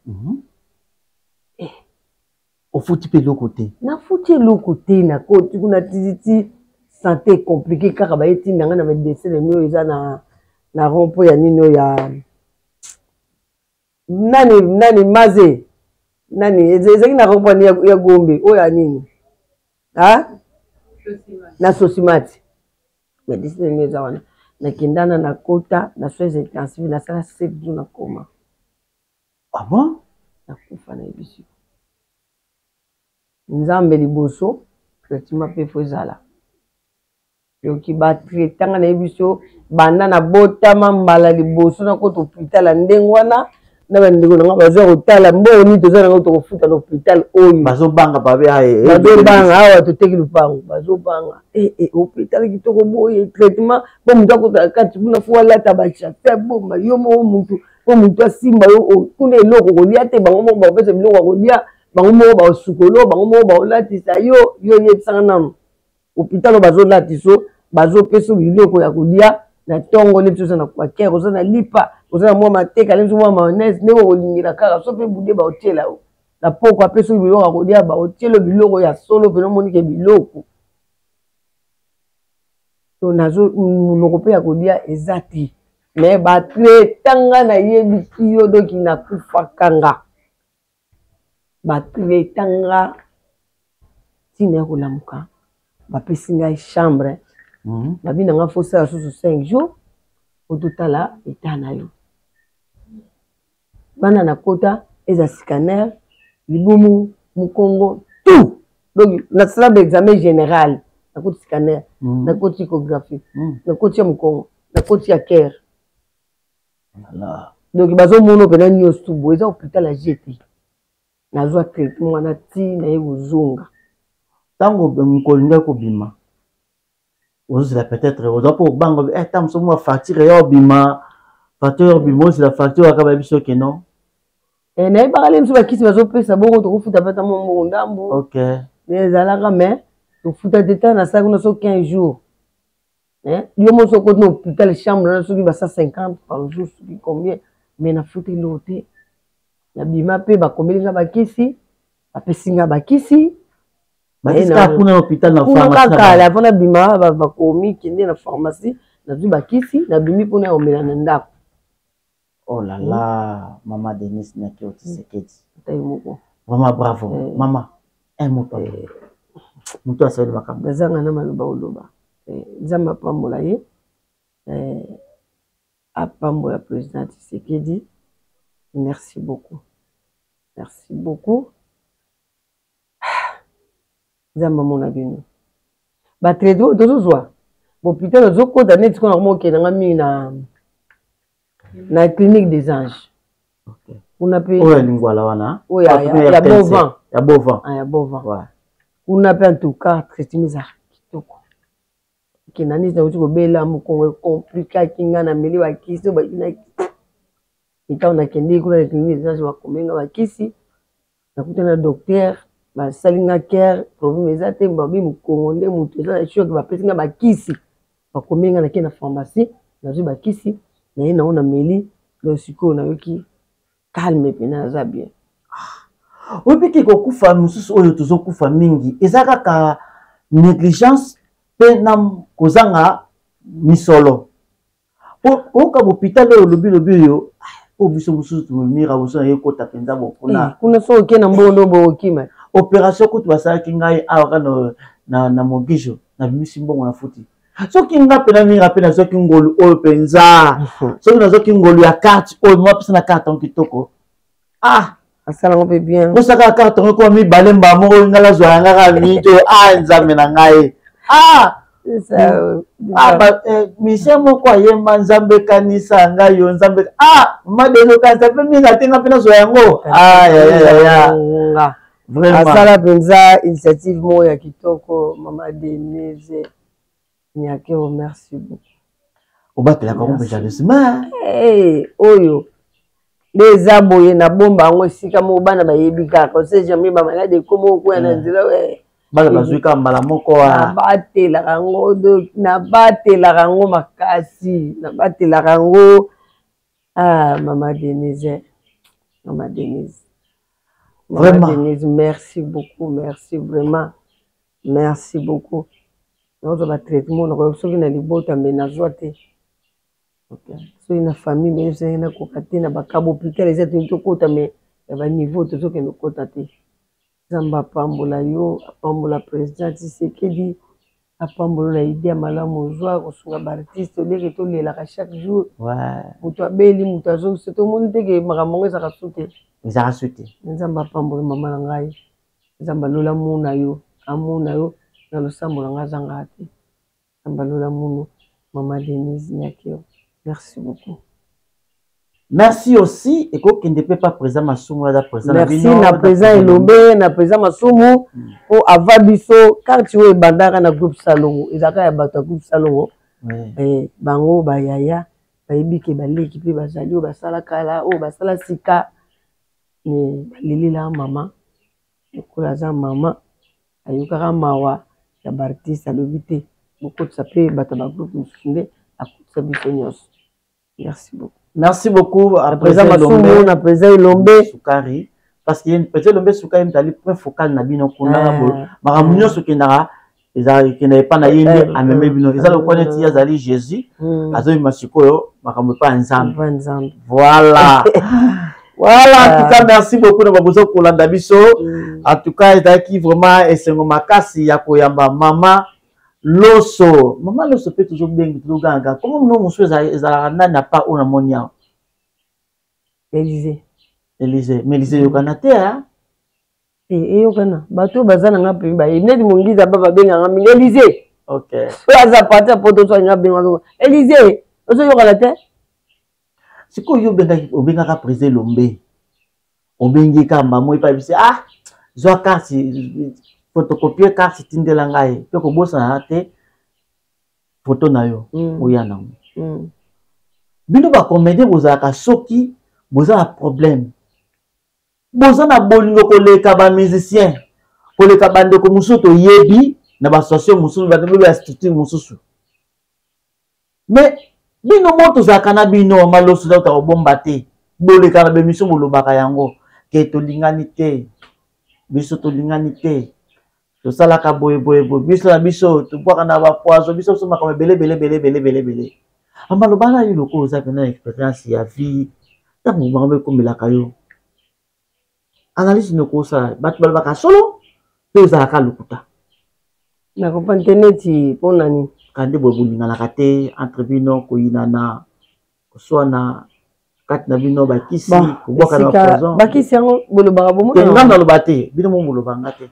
ofuti mpe eloko te nafuti eloko te nakoti kuna tititi santé compliqué kaka bayetindanga na medecin oyo eza na rompo ya nini oyo ya nani maze nani ezalaki na rompo ya gombe oyo ya nini na sosimati medecine oyo eza wana nakendana na kota na soins intensive nasala 7 jours na koma bon nakufa na yebiso nzambe liboso traitement mpe fo ezala yoki batraitanga na yebiso banda na botama mbala liboso nakota hôpital ndenge wana na bandeko nanga bazwa kotala mboni toza nanga tokofuta na hôpital oyo bazobanga bazobanga awa toteki lupango bazobanga hôpital kitoko boye traitement po moto akotala kati kuna fo alata bachafer bomba yo moko motu po motu asimba yo kuna eloko kolia te bango moko bakopesa biloko akolia bango moko basukolo bango moko baolatisa yo yebisanga nano hôpital oyo bazolatiso bazopesa biloko ya kolia na tongo nde biso oza na kwakere oza na lipa oza na mwa mateka nde biso mwa mayonnaise ndenge okolingela kaka so mpe bude baotiela yo na poko apesa oyo biloko akolia baotiela biloko ya solo mpe nomonike biloko to nazo monoko mpe ya kolia eza te me batretanga nayebisi yo doki nakufakanga batretanga ntina ya kolamuka bapesi ngai chambre babina nga fosala susu 5 jours ototala eta na yo bana na kota eza scanner libumu mukongo tout donc nasala baexamen général nakoti scanner nakoti échographie nakoti ya mukongo nakoti ya cœur donc bazomona mpena nyonso tu boye eza hôpital ya gt nazwa traitement wana ti naye kozonga ntango mokolinga kobima ozozela peut-être oza mpo obanga ta moso mwa facture ya obima facture ya obima ozela facture aka bayebi soki non nayebaka le biso bakisi bazopesa bongo tokofuta mpata mwa mbongo ndambo ezalaka mais to futa d'état na ça qu'on a 15 jours. Hein? Yo mo so côté hôpital chambre na soki ba 150 par jour soki combien mais na futa l'hôtel. Na bima pe ba komelinga ba kisi, ba pesinga ba kisi. Est-ce que pour l'hôpital na pharmacie na la vona bima ba komi kende na pharmacie na du ba kisi na bimi pour na omela na ndako. Oh là là, maman Denise Nyakio Tshisekedi. Vraiment bravo. Maman, un mot papa. Mutu asali makambo. Bazanga na maloba oloba. Nzamba pambola ye. Apambola président Tshisekedi. Merci beaucoup. Merci beaucoup. Nzamba mona bino. Ba tredo dozozwa. Bon putain zoko dane tiko na mo kenanga mi na clinique des anges. OK. On a payé. Oya lingwala wana. Oya ya bovan. Ya bovan. Ah ya bovan. Ouais. On a payé en tout cas traitement za kitoko. Kinani za uti ko bela mu ko compliqué kinga na meli wa kisi ba ina. Ita on a kendi ko na clinique des anges wa komenga wa kisi. Na kutana docteur ba salinga care problème ezate mbabi mu konde mu teza choc ba pesinga ba kisi. Ba komenga na kena pharmacie na zo ba kisi. Na ye naona meli le siko na yoki calme pena za bien. Opi ko kufa mususu oyo tozo kufa mingi ezaka ka négligence pe na kozanga misolo. O ka hôpital o lobi yo o biso mususu tumira boso na yekota penza bokuna. Kuna so ke na mbono bo kima. Opération kutu basala kingai awa na mogijo na bimisi mbongo na futi. Soki nga pena minga pena soki ngolu oyo penza soki na soki ngolu ya carte oyo mwa pesa na carte en kitoko asala ngope bien osaka carte ko mi balemba moko ngala zwa ngaka mito nzambe na ngai mise moko ayemba nzambe kanisa ngai yo nzambe madeno kanisa pe minga tenga pena zwa yango vraiment asala penza initiative mo ya kitoko mama Denise Nyakio, merci beaucoup. Obatela ka kombe jalousement. Oyo. Les aboye na bomba ngo sika mo bana bayebi kaka. On sait jamais ba malade komo ko na nzela we. Bala bazuka mbala moko wa. Na batela rango makasi. Na batela rango. Maman Denise. Maman Denise. Vraiment. Maman Denise, merci beaucoup, merci vraiment. Merci beaucoup. Nous avons traitement, nous avons na libota mais na joie. OK. So une famille mais c'est na kokate na bakabo hôpital les êtres to kota mais ba niveau to so ke no kota te. Zamba pambola yo, pambola président Tshisekedi, apambola la idée malamu joie ko sunga ba artiste leke to lela chaque jour. Ouais. Muto abeli muto azo c'est tout monde ke makamongo za kasute. Za kasute. Zamba pambola mama ngai. Zamba lola muna yo, amuna yo. Na le sambola ngazanga ati ambalola muno maman Denise Nyakio. Merci beaucoup. Merci aussi et ko kende pas présent masumu da présent merci na présent Elombe na présent masumu pour avabiso quand tu es bandaka na groupe Salongo ezaka ya bato groupe Salongo bango ba yaya ba ibike ba leki pe bazali o basala kala o basala sika ni lilila mama ekula za mama ayukaka mawa ya bartiste alobite beaucoup de sapé bataba groupe musinde akutsa bisonyos. Merci beaucoup. Merci beaucoup à présent Masumu na présent Elombe Sukari parce qu'il y a une petite Elombe Sukari mtali point focal na bino kuna bo maramunyo sokendara ezali qui n'est pas na yende ameme bino ezali ko neti yazali Jésus azoyi masikoyo makambo pa nzambe voilà. Voilà, en tout cas, merci beaucoup de m'avoir kolanda biso. En tout cas, ezaki vraiment esengo makasi ya koyamba mama Loso. Mama Loso peut toujours bien toujours ganga. Comment nous mon chose ezala na pas on amonia. Élysée. Élysée, mais Élysée yokana te hein? Yokana. Bato bazana ngapi ba. Inedi mongiza baba benga ngami Élysée. OK. Aza partir poto so ngapi ngalo. Élysée. Ozo yokana te? Siko yo benga président Lombe. Obengi kamba moi pa bisi zo carte photocopier carte tindela ngai pe ko bosa na te photo na yo oyana. Bino ba comédie bozaka soki boza problème. Boza na bolingo koleka ba musicien. Koleka bande ko musoto yebi na ba association mususu ba ba structure mususu mais bino moto za kana bino malosu da ta bomba te bole kana be miso bolobaka yango ke to lingani te biso to lingani te to sala ka boye biso na biso to boka na ba poison biso so makama belé amaloba na yo ko za pena expérience ya vie ta mo ba ko milaka yo analyse no ko sa bat balbaka solo to za ka lukuta na ko panteneti pona ni kande bo bulingana kate entre bino ko inana ko swana kat na bino ba kisi ko boka na poison ba kisi yango bolobaka bomo ngamba lobate bino mo bolobanga te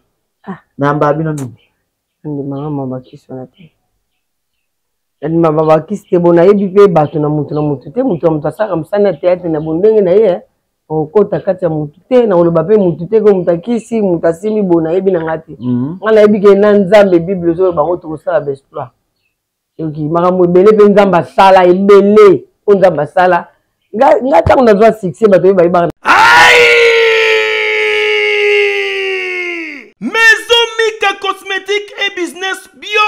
namba bino ni ndi mama ba kisi wana te ndi mama ba kisi te bona yebi pe bato na mutu te mutu asaka msana te ate na bondenge na ye okota kati ya mutu te na oloba pe mutu te ko mutakisi mutu asimi bona yebi na ngati ngala yebi ke na nzambe bible zo bango to kosala besploit yoki makambo ebele pe nzambe asala ebele o nzambe asala nga tango nazwa succès bato ye bayebaka Maison Mika cosmétique et business bio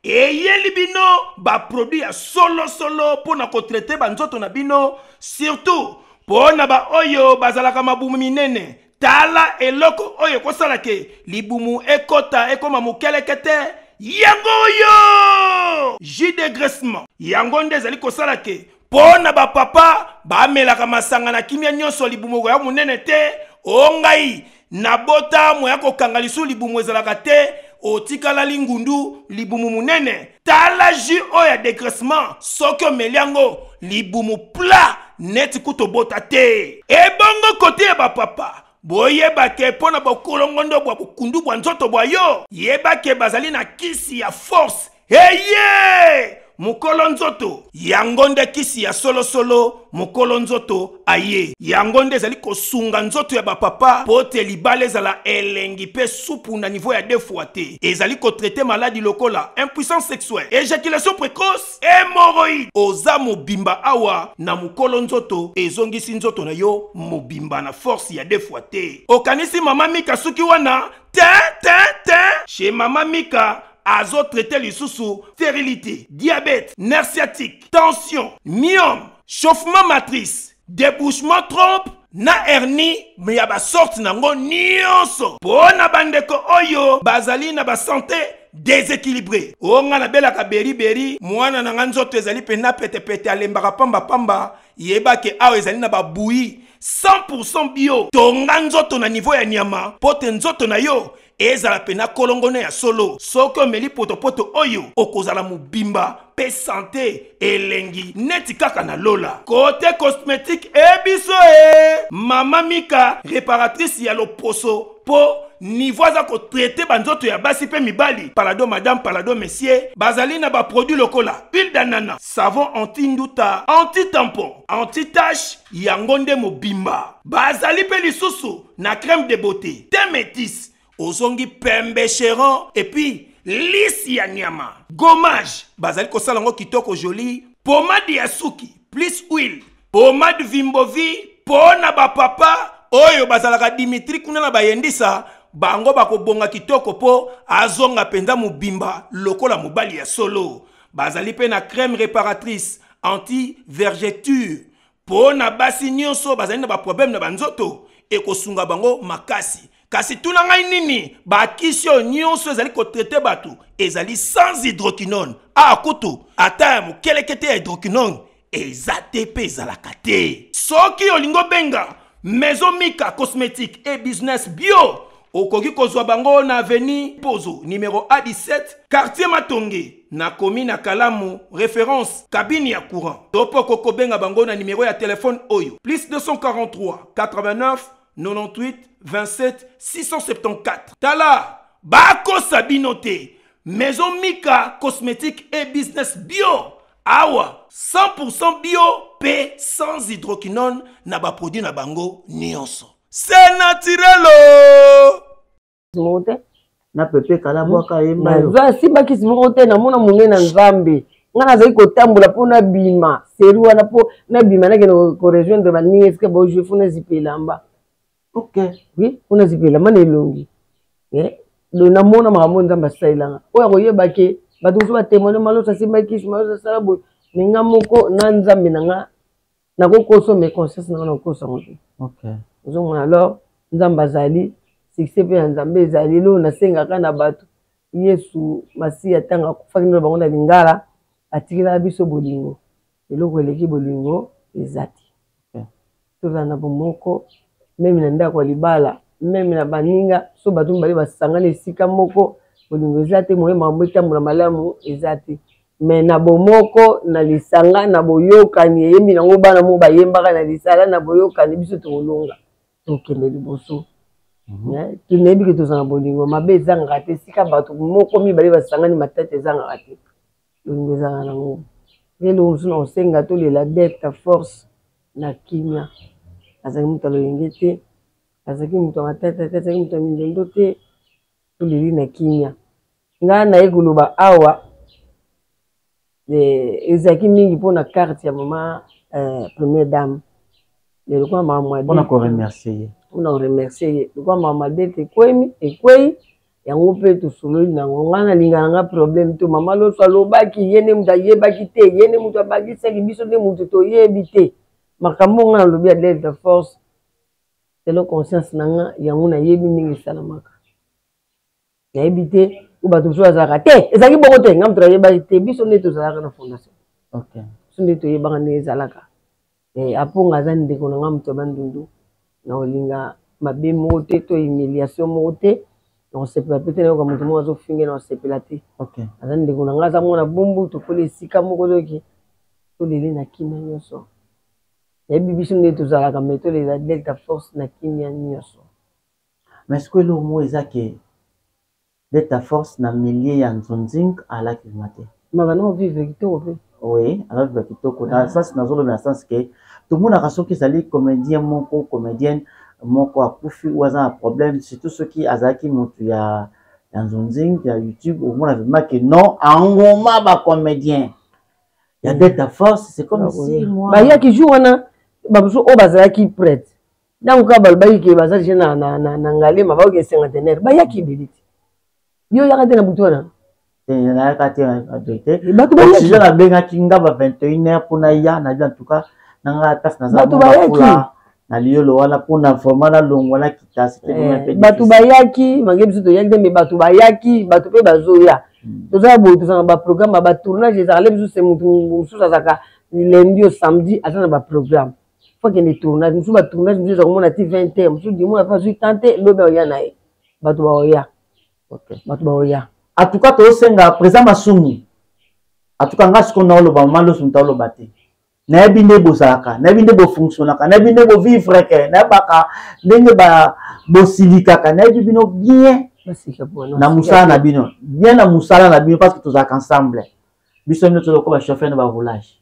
eye libino ba produit ya solo pour na ko traiter ba nzoto na bino surtout pour na ba oyo bazalaka mabumu minene tala eloko oyo kosala ke libumu ekota ekoma mukelekete yango yo jus de graissement yango ndezali kosala ke pona ba papa ba melaka masanga na kimia nyonso libumu ya munene te ongai na bota moya kokanga lisu libumu ezalaka te otikala lingundu libumu munene tala jus oya dégraissement soki omeli yango libumu plat neti kuto bota te ebongo kote ya bapapa boyebake mpona bokolongondo bwa bukundu bwa nzoto bwa yo yebake bazali na kisi ya force eye mukolo nzoto yango nde kisi ya solo mukolo nzoto aye yango nde ezali kosunga nzoto ya bapapa po te libala ezala elengi pe supu na niveau ya 2 fois te ezali kotraite maladi lokola impuissance sexuelle éjaculation précoce hémorroïde oza mobimba awa na mukolo nzoto ezongisi nzoto na yo mobimba na force ya 2 fois te okanisi mama Mika suki wana chez mama Mika azo traité lisusu stérilité, diabète, nerf sciatique, tension, myome, chauffement matrice, débouchement trompe, na hernie, mais ya ba sorte nango nyonso. Pona bandeko oyo bazali na ba santé déséquilibré. Onga na bela ka beri mwana na nzoto ezali pena pete alembaka pamba yebake awo ezali na ba bouilli 100% bio. Tonga nzoto na niveau ya nyama, pote nzoto na yo ezala pena kolongone ya solo soko omeli potopoto oyo okozala mobimba pe santé elengi neti kaka na lola côté cosmétique ebiso mama Mika réparatrice ya loposo po niveau za ko traiter banzoto ya basi pe mibali palado madame palado monsieur bazali na ba produit lokola huile d'ananas savon anti-nduta anti-tampon anti-tache yango nde mobimba bazali pe lisusu na crème de beauté thé métis ozongi pembe chéron et puis lisi ya nyama gommage bazali kosala ngo kitoko joli pomade ya suki plus huile pomade Vimbovi pona ba papa oyo bazalaka Dimitri kuna na bayendisa bango bakobonga kitoko po azonga penza mobimba lokola mobali ya solo bazali pe na crème réparatrice anti vergeture pona basi nyonso bazali na ba problème na banzoto ekosunga bango makasi kasi tuna ngai nini bakisio nyonso ezali kotraite bato ezali sans hydroquinone akutu ata mukelekete ya hydroquinone eza te pe ezalaka te soki olingo benga Maison Mika cosmétique et business bio okoki kozwa bango na avenue Pozo numéro A17 quartier Matonge na commune na Kalamu référence cabine ya courant topo koko benga bango na numéro ya téléphone oyo plus 243 89 98 27 674 tala bako sabinote Maison Mika cosmétique et business bio awa 100% bio pe sans hydroquinone na ba produit na bango nyonso c'est naturel mote na pepe kala bwaka yemba yo za simba kisi mote na mona munene na nzambe ngana zai kotambola pona bima seri wana po na bima na keno ko rejoindre ba ninga eske bo je funa zipelamba. Ok, oui, on a zipé la main longue. le namona makambo nzambe asalelanga oyo akoyeba ke bato mosusu batémoigne maloso asimbaki maloso asala boye me nga moko na nzambe na nga nakokosa me conscience na nga nakokosa ngo te ozomona alors nzambe azali succès mpe ya nzambe ezali lelo nasengaka na bato yesu masiya ntango akufaki nde bango na lingala atikelaka biso bolingo eloko eleki bolingo eza te tozala na bomoko meme na ndako ya libala meme na baninga so bato mibale basangana esika moko bolingo eza te moye makambo etambola malamu eza te me na bomoko na lisanga na boyokani eyembi nango bana mo bayembaka na lisala na boyokani biso tokolonga tokende liboso tunayebi ke tozala na bolingo mabe ezangaka te esika bato moko mibale basangani matata ezangaka te bolingo ezanga nango lelo mosusu na kosenga tolela depta force na kimia azalaki moto aloyenge te azalaki moto ya matata te azalaki moto ya mindendo te toleli na kimia ngai naye koloba awa ezalaki mingi mpona carte ya mama première dame lelo kwa mama mpona koremercie ye lokwa mama dete ekwei yango mpe tosololi nango ngai nalingana nga problème to mama loso alobaki ye nde moto ayebaki te ye nde moto abakisaki biso nde moto toyebi te makambo ngai nalobi ya delta force lelo conscience na nga yango nayebi ndenge esalamaka nayebi te o bato mosusu azalaka te ezalaki bongo te ngai moto ayebaki te biso nde tozalaka na fondation biso nde toyebaka ndenge ezalaka aponga aza ndeko na nga moto ya bandundu na kolinga mabe moko te to humiliation moko te na kosepela pe te nayoka moto moko azofinge na kosepela te aza ndeko na nga aza mwana bumbu tokola esika moko soki tolele na kimia nyonso nayebi biso nde tozalaka me tolela delta force na kimia nyonso mais ce que le mot eza ke delta force na milieu ya nzonzing alaki mate mabana ovivre kitoko pe oui alaki kitoko na sens nazoloba na sens ke tomonaka soki ezali comédien moko comédienne moko akufi ou aza na problème surtout soki azalaki moto ya nzonzing ya youtube omona vraiment ke non angoma bacomédien ya delta force c'est comme si moi bayaki jour wana bamosusu oyo bazalaki prêtre ntango kaka balobaki ke baza deja na ngalema baoki cinquantenaire bayaki ebele te yo yaka te na butu wana nayaka te oxygène abengaki nga ba 21h mpona ya nabi en tout cas nanga place naza na liolo wana mpona vraiment nalongwala kitasi bato bayaki mange biso toyaki te me bato bayaki bato mpe bazoya tozala boye tozala na baprogramme batournage ezaka le biso se motu mosusu azalaka lundi au samedi aza na baprogramme fo akende tournage mosusu batournage mosusu eza komona ti 20h mosusu dimona fa zwi tante lobe oya na ye bato baoya bato baoya en tout cas tosenga président Masumu en tout cas nga siko naoloba maloso moto aoloba te nayebi nde bozalaka nayebi nde bofonctionnaka nayebi nde bovivre ke nayebaka ndenge bosilikaka nayebi bino bien na mosala na bino bien na mosala na bino parce que tozalaka ensemble biso bino tozalaka bachauffeur na baroulage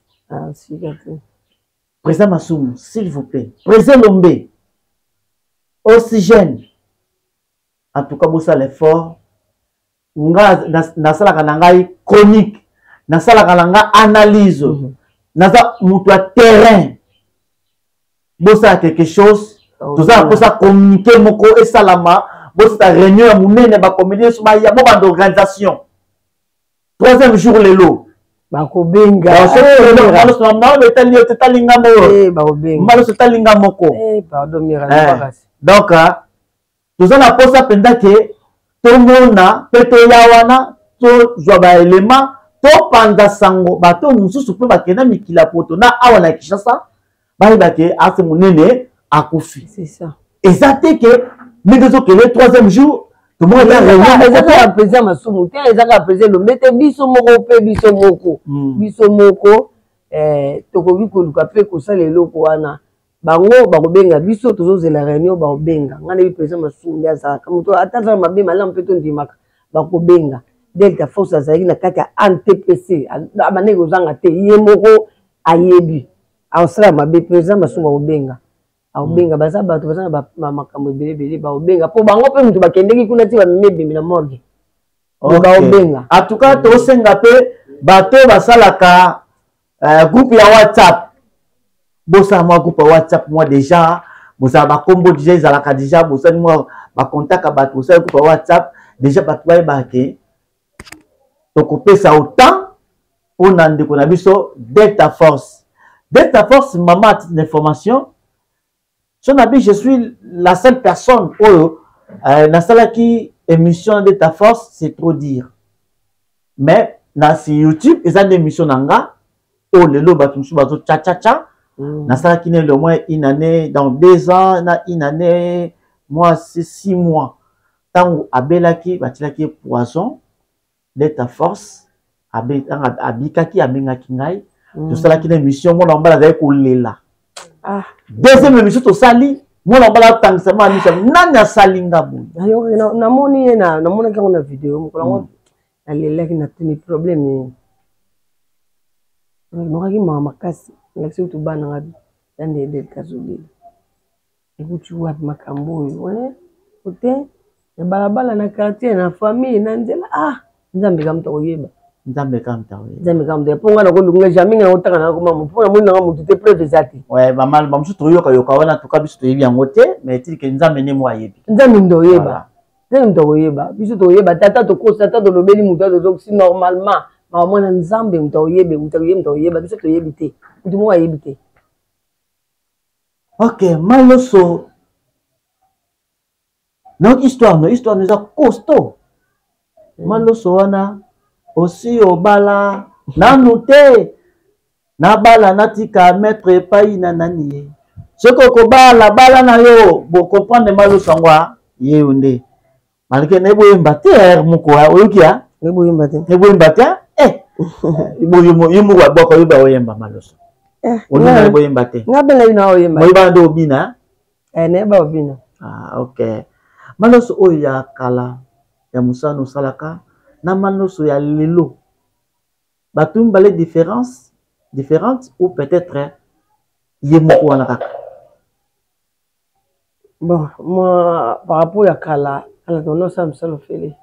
président Masumu s'il vous plaît président Lombe oxygène en tout cas bosala l'effort nga nasalaka na ngai chronique nasalaka na ngai analyse naza moto ya terrain bosala quelque chose tozala kosa communiquer moko esalama bosala réunion ya monene bacomédien so baya bo banda organisation troisième jour lelo bakobenga tetalinga maloso etalinga moko donc toza na posa mpenza ke tomona mpe toya wana tozwa baelema topanda sango bato mosusu mpe bakenda mikila poto na awa na Kinshasa bayeba ke ase monene akufi eza te ke ndenge ezokende troisième jour ezaka président Masumu te ezaka président Lombe te biso moko mpe biso moko tokoki koluka mpe kosala eloko wana bango bakobenga biso tozozela réunion bakobenga nga nayebi président Masumu nde azalaka moto ata azala mabe malamu mpe tondimaka bakobenga delta force azalaki na kati ya antpc abandeki kozanga te ye moko ayebi aosala mabe président Masumu bakobenga akobenga baza bato baza na makambo ebelebele bakobenga mpo bango mpe moto bakendeki kuna ti bamemi ebembi na morgue bakobenga en tout cas tosenga mpe bato basalaka groupe ya WhatsApp bosala mwa groupe ya WhatsApp moi déjà bosala bakombo déjà ezalaka déjà bosali mwa bacontacta bato bosala groupe ya WhatsApp déjà bato bayebake tokopesa autant mpona ndeko na biso Delta Force. Delta Force, maman, à titre d'information, je suis la seule personne où dans celle qui émission Delta Force, c'est trop dire. Mais dans YouTube, ils ont des émissions nanga, oh le lo batumsu bazo cha cha cha. Dans celle qui n'est le moins une année, dans 2 ans, une année, moi c'est 6 mois. Tant abelaki batilaki poison, Delta Force, abikaki abengaki ngai. Tout ça qui est une émission, moi, on va la là. Deuxième émission, tout ça, moi, on va la tang sama émission. Nana salinga bou. Na moni na moni quand on a vidéo, on a les là qui n'a tenu problème. On a qui m'a makasi, on a qui tout bas na dans des cas où et vous tu vois makambo, ouais. Côté, na balabala na quartier na famille na nzela nzambe kam to yeba. Nzambe kam ta we. Nzambe kam de ponga na ko lunga jamais na otaka na ko mamu. Pona mo na mutu te preuve zati. Ouais, maman, mamsu to yoka wana to kabiso to yebi ngote, mais tili ke nzambe ne mo ayebi. Nzambe ndo yeba. Nzambe ndo yeba. Biso to yeba tata to ko tata to lobeli mutu to zo si normalement. Ma mona nzambe ndo yebe, ndo yeba, biso to yebi te. Mutu mo ayebi te. OK, maloso. Notre histoire nous a costaud. Maloso wana aussi au bala nanute na bala natika mettre epai na nani soko ko bala na yo bo comprendre maloso ngwa ye onde malike ne boyemba te muko oyukia ne boyemba te yimu wa boko yuba oyemba maloso ona ne boyemba te ngabela ina oyemba moyiba ndo obina ne ba obina OK maloso oyo ya kala ya musano salaka na maloso ya lelo batum balé différentes ou peut-être yemoko wana kaka. Bon moi par rapport à kala tono sam solo fele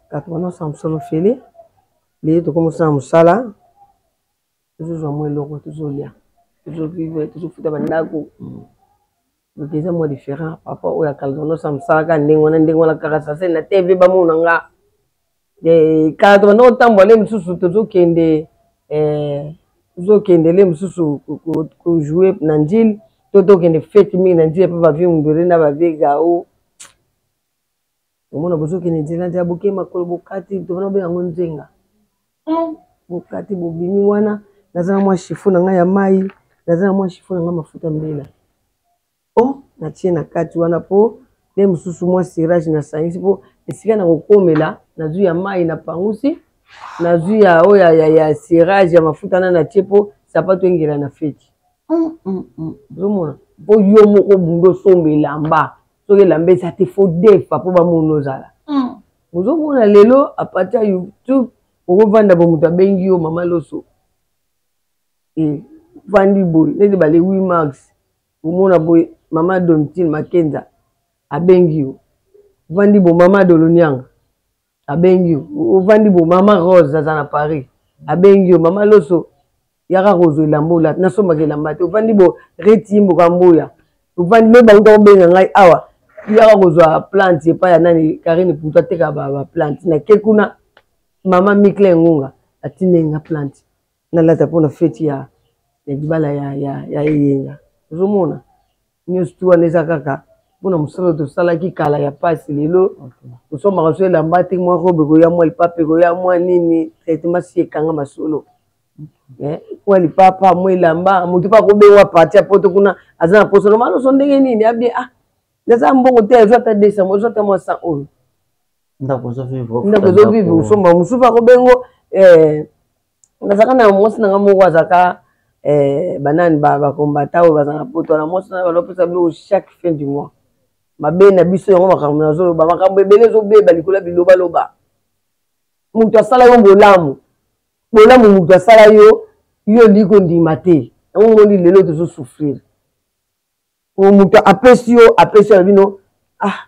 katono sam solo fele les to comme ça musala toujours moi loko toujours lia toujours vivre toujours futa bandako. Donc déjà moi différent par rapport au kala tono sam sala ndengona kaka sasa na TV ba mu nanga de cadre no tambo le msusu tozo kende le msusu ko jouer na njil toto kende fête mi na njil pa ba vi mbere na ba vega o omona bozo kende njil na jabuke makolo bokati to na be yango nzenga bokati bobimi wana nazana mwa chifu na nga ya mai nazana mwa chifu na nga mafuta mbela na tie na kati wana po le msusu mwa sirage na saisi po esika na kokomela na zui ya mai na pangusi na zui ya oya ya sirage ya mafuta na tie po sapato engela na feti zomona po yo moko bundo sombe lamba soki lamba esa te fo defa po bamono zala mozomona lelo apati ya YouTube okovanda bomutu abengi yo mama loso vandi boy neti bale 8 max omona boy mama Domtine Makenza abengi yo vandi bo mama Dolonianga abengi yo vandi bo mama Rose za na Paris abengi yo mama loso yaka rozo lambola na somba ke lambate vandi bo retimbo kamboya vandi me ba benga ngai awa yaka rozo plante pa ya nani Karine puta teka ba plante na kekuna mama Mikle Ngunga atinenga plante na lata pona feti ya dibala ya yenga zomona nyos tuwa neza kaka pona musalo to sala ki kala ya pasi lelo usoma ka swela mbati mwa robe ko ya mwa lipape ko ya mwa nini traitement si kanga masolo kwa lipapa mwa lamba mutu pa ko bewa patia poto kuna azana poso malo so ndenge nini abi neza mbongo te ezata desa mo ezata mwa sa on ndako zo vivre usoma musupa ko bengo nazaka na mwasi na ngamo kwazaka banani ba combattant ou bazana poto na mwasi na balopesa bilo chaque fin du mois mabe na biso yango makambo na zolo ba makambo ebele zo beba likola biloba loba mutu asala yo bolamu mutu asala yo liko ndima te yango ngoli lelo tozo souffrir o mutu apesi yo bino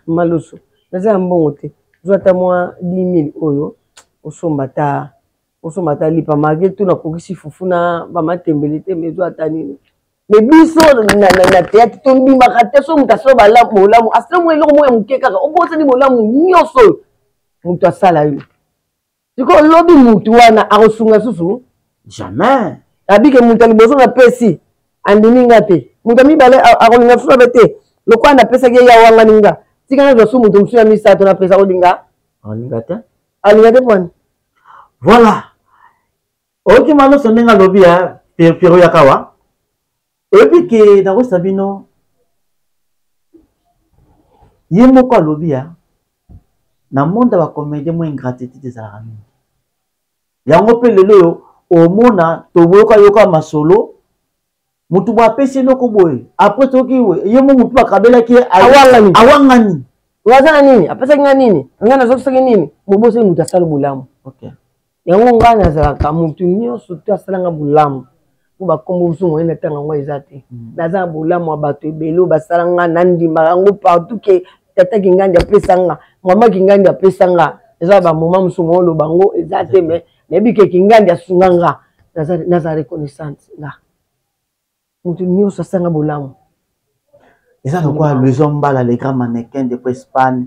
maloso naza mbongo te zwata mwa 10 000 oyo osomba ta lipa mage tu na kokisi fufuna ba matembele te mezo atani mais biso na théâtre tombimaka te so mutu asala bolamu asala mwa eloko moko ya moke kaka obosani bolamu nyonso mutu asala yo siko olobi mutu wana akosunga susu jamais abike mutu aliboso na pesi andininga te mutu amibale akolinga susu abe te lokola napesaki ye ya wanga ninga tika nazwa su mutu mosusu ya misato napesa kolinga alinga te pwani voilà oki maloso ndenge alobi ya Pero Yakawa oyebi ke nakosa bino ye moko alobi ya na monde bacomédien mo ingratitude ezalaka mingi yango mpe lelo oyo omona toboyoka yoka masolo mutu bapesi eloko boye apres toki ye mo mutu bakabelaki awangani wazana nini apesaki nga nini nga nazokisaki nini moboseli mutu asala bolamu yango nga nazalaka mutu nyonso to asalanga bolamu po bakombo biso moye na ntango yango eza te naza na bolamu ya bato ebele basala nga nandimaka yango partout ke tata kingandi apesa nga mama kingandi apesa nga eza bamoma mosusu mo oloba ngo eza te me nayebi ke kingandi asunga nga naza reconnaissante nga mutu nyonso asanga bolamu eza lokola Louison Mbala le grand mannequin de Espagne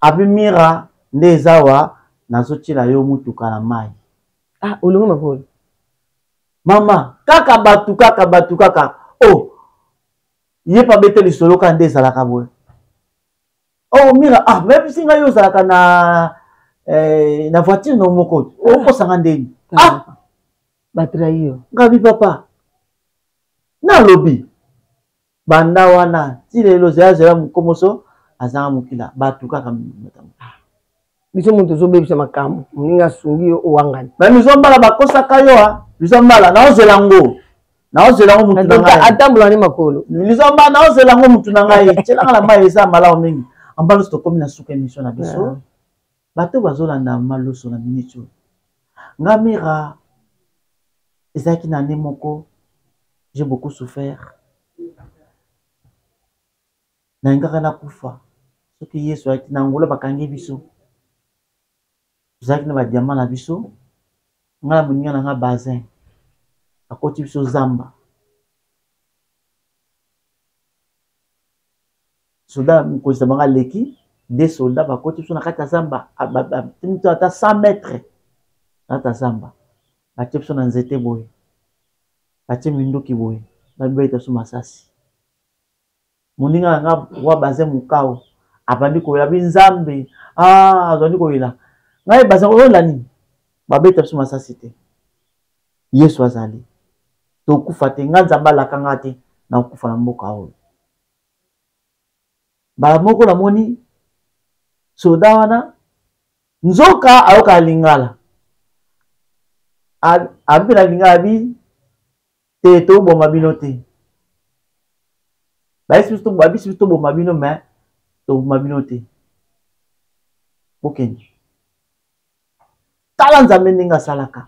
abimira nde ezawa nazotiela yo mutuka na mai olongo makolo mama kaka batu kaka ye pa bete lisolo ka nde ezalaka boye mira mepesi ngai yo ozalaka na voiture no moko okosanga ndeni batrahi yo ngabi papa nalobi banda wana ti lelo zela mokomoso azanga mokila batu kaka biso mutu ozobebisa makambo moninga asungi yo owangani Louison Mbala bakosaka yo Louison Mbala naozela ngo mutu na ngai atambola ni makolo Louison Mbala naozela ngo mutu na ngai tielanga na mai eza malamu mingi ambaloso tokomi na suka émission na biso bato bazolanda maloso na minute oyo nga mira ezalaki na nde moko j'ai beaucoup souffert nalingaka nakufa soki yesu ayaki na ngolo bakangi biso tozalaki na badiama na biso nga na moninga na nga bazin akoti biso zamba soldat mokonzi na bango aleki de soldat bakoti biso na kati ya zamba ata 100 mètres na kati ya zamba batie biso na nzete boye batie minduki boye babeta biso masasi moninga na nga wa bazin mokao abandi koyela binzambe azwandi koyela ngai bazin koyola nini babeta biso masasi te yesu azali tokufa te nga nzambe alakanga te na kokufa na mboka oyo mbala moko namoni soda wana nzoka ayoka lingala abi na lingala bi te toboma bino te babisi biso toboma bino me toboma bino te bokende tala nzambe ndenge asalaka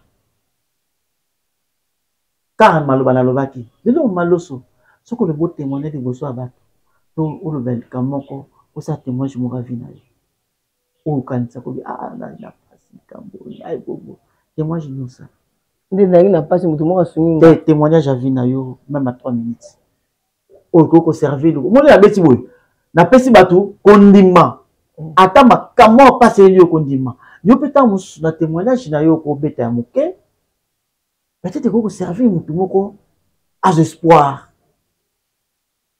kaka maloba nalobaki lelo maloso soki olobi otémoigne liboso ya bato to olobelika moko osala témoignage moko avi na yo oyo okanisa kobi na pasi kambo bobo témoignage nyonso nde ezalaki na pasi motu moko asungi te témoignage avi na yo même à 3 minutes oyo koki koservir omoni nabeti boye napesi bato kondima ata makambo ya pasi eli yo kondima yo mpe ntango mosusu na témoignage na yo kobeta ya moke peut-être koki koservir motu moko as espoir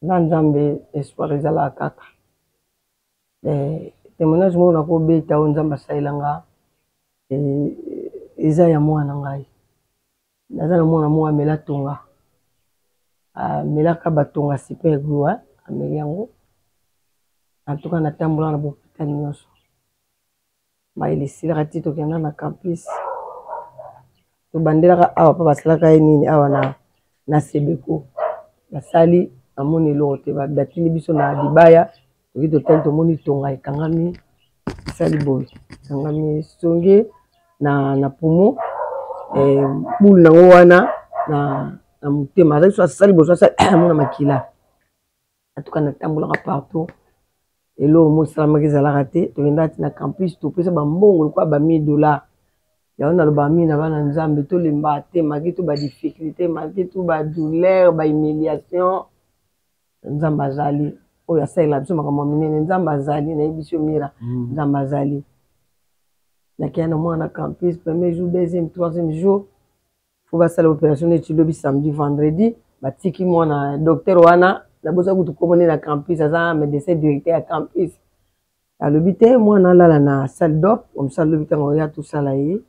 na nzambe espoir ezalaka kaka témoignage moko nakobeta oyo nzambe asalelanga eza ya mwana ngai naza na mwana moko amela tonga amelaka batonga super glue ameli yango antuka natambola na bopitali nyonso baelesilaka ti tokenda na campus tobandelaka awa mpa basalaka ye nini awa na sebeko basali amoni eloko te batindi biso na libaya toki totali tomoni tonga ekangami esali boye ekangami songe na pumo bulu nango wana na motema azali so asali boso asali amona makila atuka natambolaka partout elo omo esalamaki ezalaka te tokendaka ti na campus topesa bambongo lokola $1000 ya on a le bami na bana nzambe to lemba te maki to ba difficulté maki to ba douleur ba humiliation nzambe azali oyo asalela biso makambo minene nzambe azali na biso mira nzambe azali nakia na mwana campus premier jour deuxième troisième jour faut basala opération neti lobi samedi vendredi batiki mwana docteur wana na bosa kutu komone na campus aza médecin directeur ya campus alobi te mwana alala na salle d'op omsala lobi ntango oya tosala ye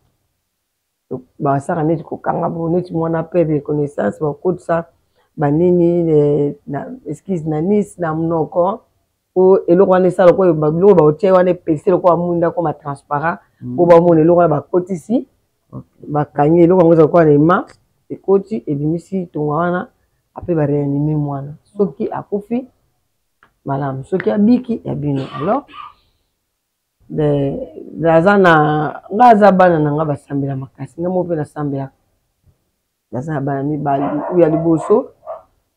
basaka neti kokanga bo neti mwana perdre reconnaissance bakotisa banini na esquisse na nice na monoko o eloko wana esala ko biloko baotie wana epesi eloko amunda koma transparent po bamona eloko wana bakotisi bakangi eloko yango ezala kwa na ema ekoti ebimisi tonga wana ape bareanime mwana soki akufi malamu soki abiki ya bino alors naza na nga aza bana na nga basambela makasi nga mo mpe nasambelaka naza na bana mibale oyo ya liboso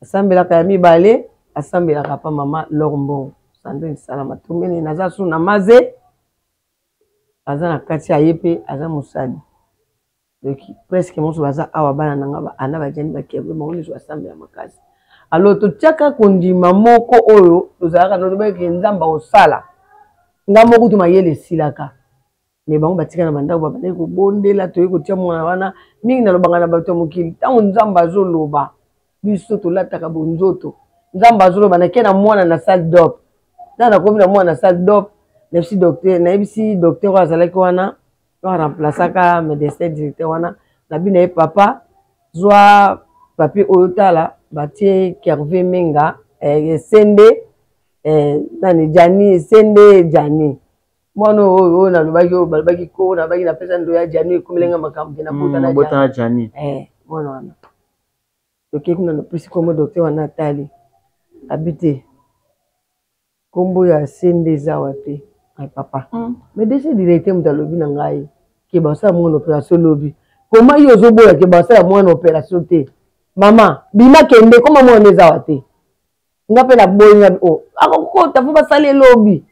asambelaka ya mibale asambelaka pa mama lor mbongo sandrine salama tomene naza su na maze aza na kati aye mpe aza mosali donc presque moso baza awa bana na nga ana bajani bakebe bango nyonso basambela makasi alors totiaka kondima moko oyo tozalaka notobaki nzambe osala nga moko tumayele esilaka me bango batika na bandako babandaki kobondela toye kotia mwana wana mingi nalobanga na bato ya mokili ntango nzambe azoloba biso tolataka bonzoto nzambe azoloba nakie na mwana na salle d'op ntango nakomi na mwana na salle d'op nayebisi docteur oyo azalaki wana oyo aremplasaka médecin directeur wana nabi na ye papa zwa papier oyo tala batie Kervé Menga sende nani jani sende jani mwana oyo nalobaki oyo balobaki ko nabaki napesa ndo ya jani ekomelenga makambo na bota na jani mwana wana toke kuna napesi kombo docteur wana atali abite kombo ya sende zawa te ay papa médecin directeur moto alobi na ngai ke basala mwana opération lobi koma yo ozoboya ke basala mwana opération te mama bima kende koma mwana ezawa te nga mpe na boyinga akokota fo basala elobi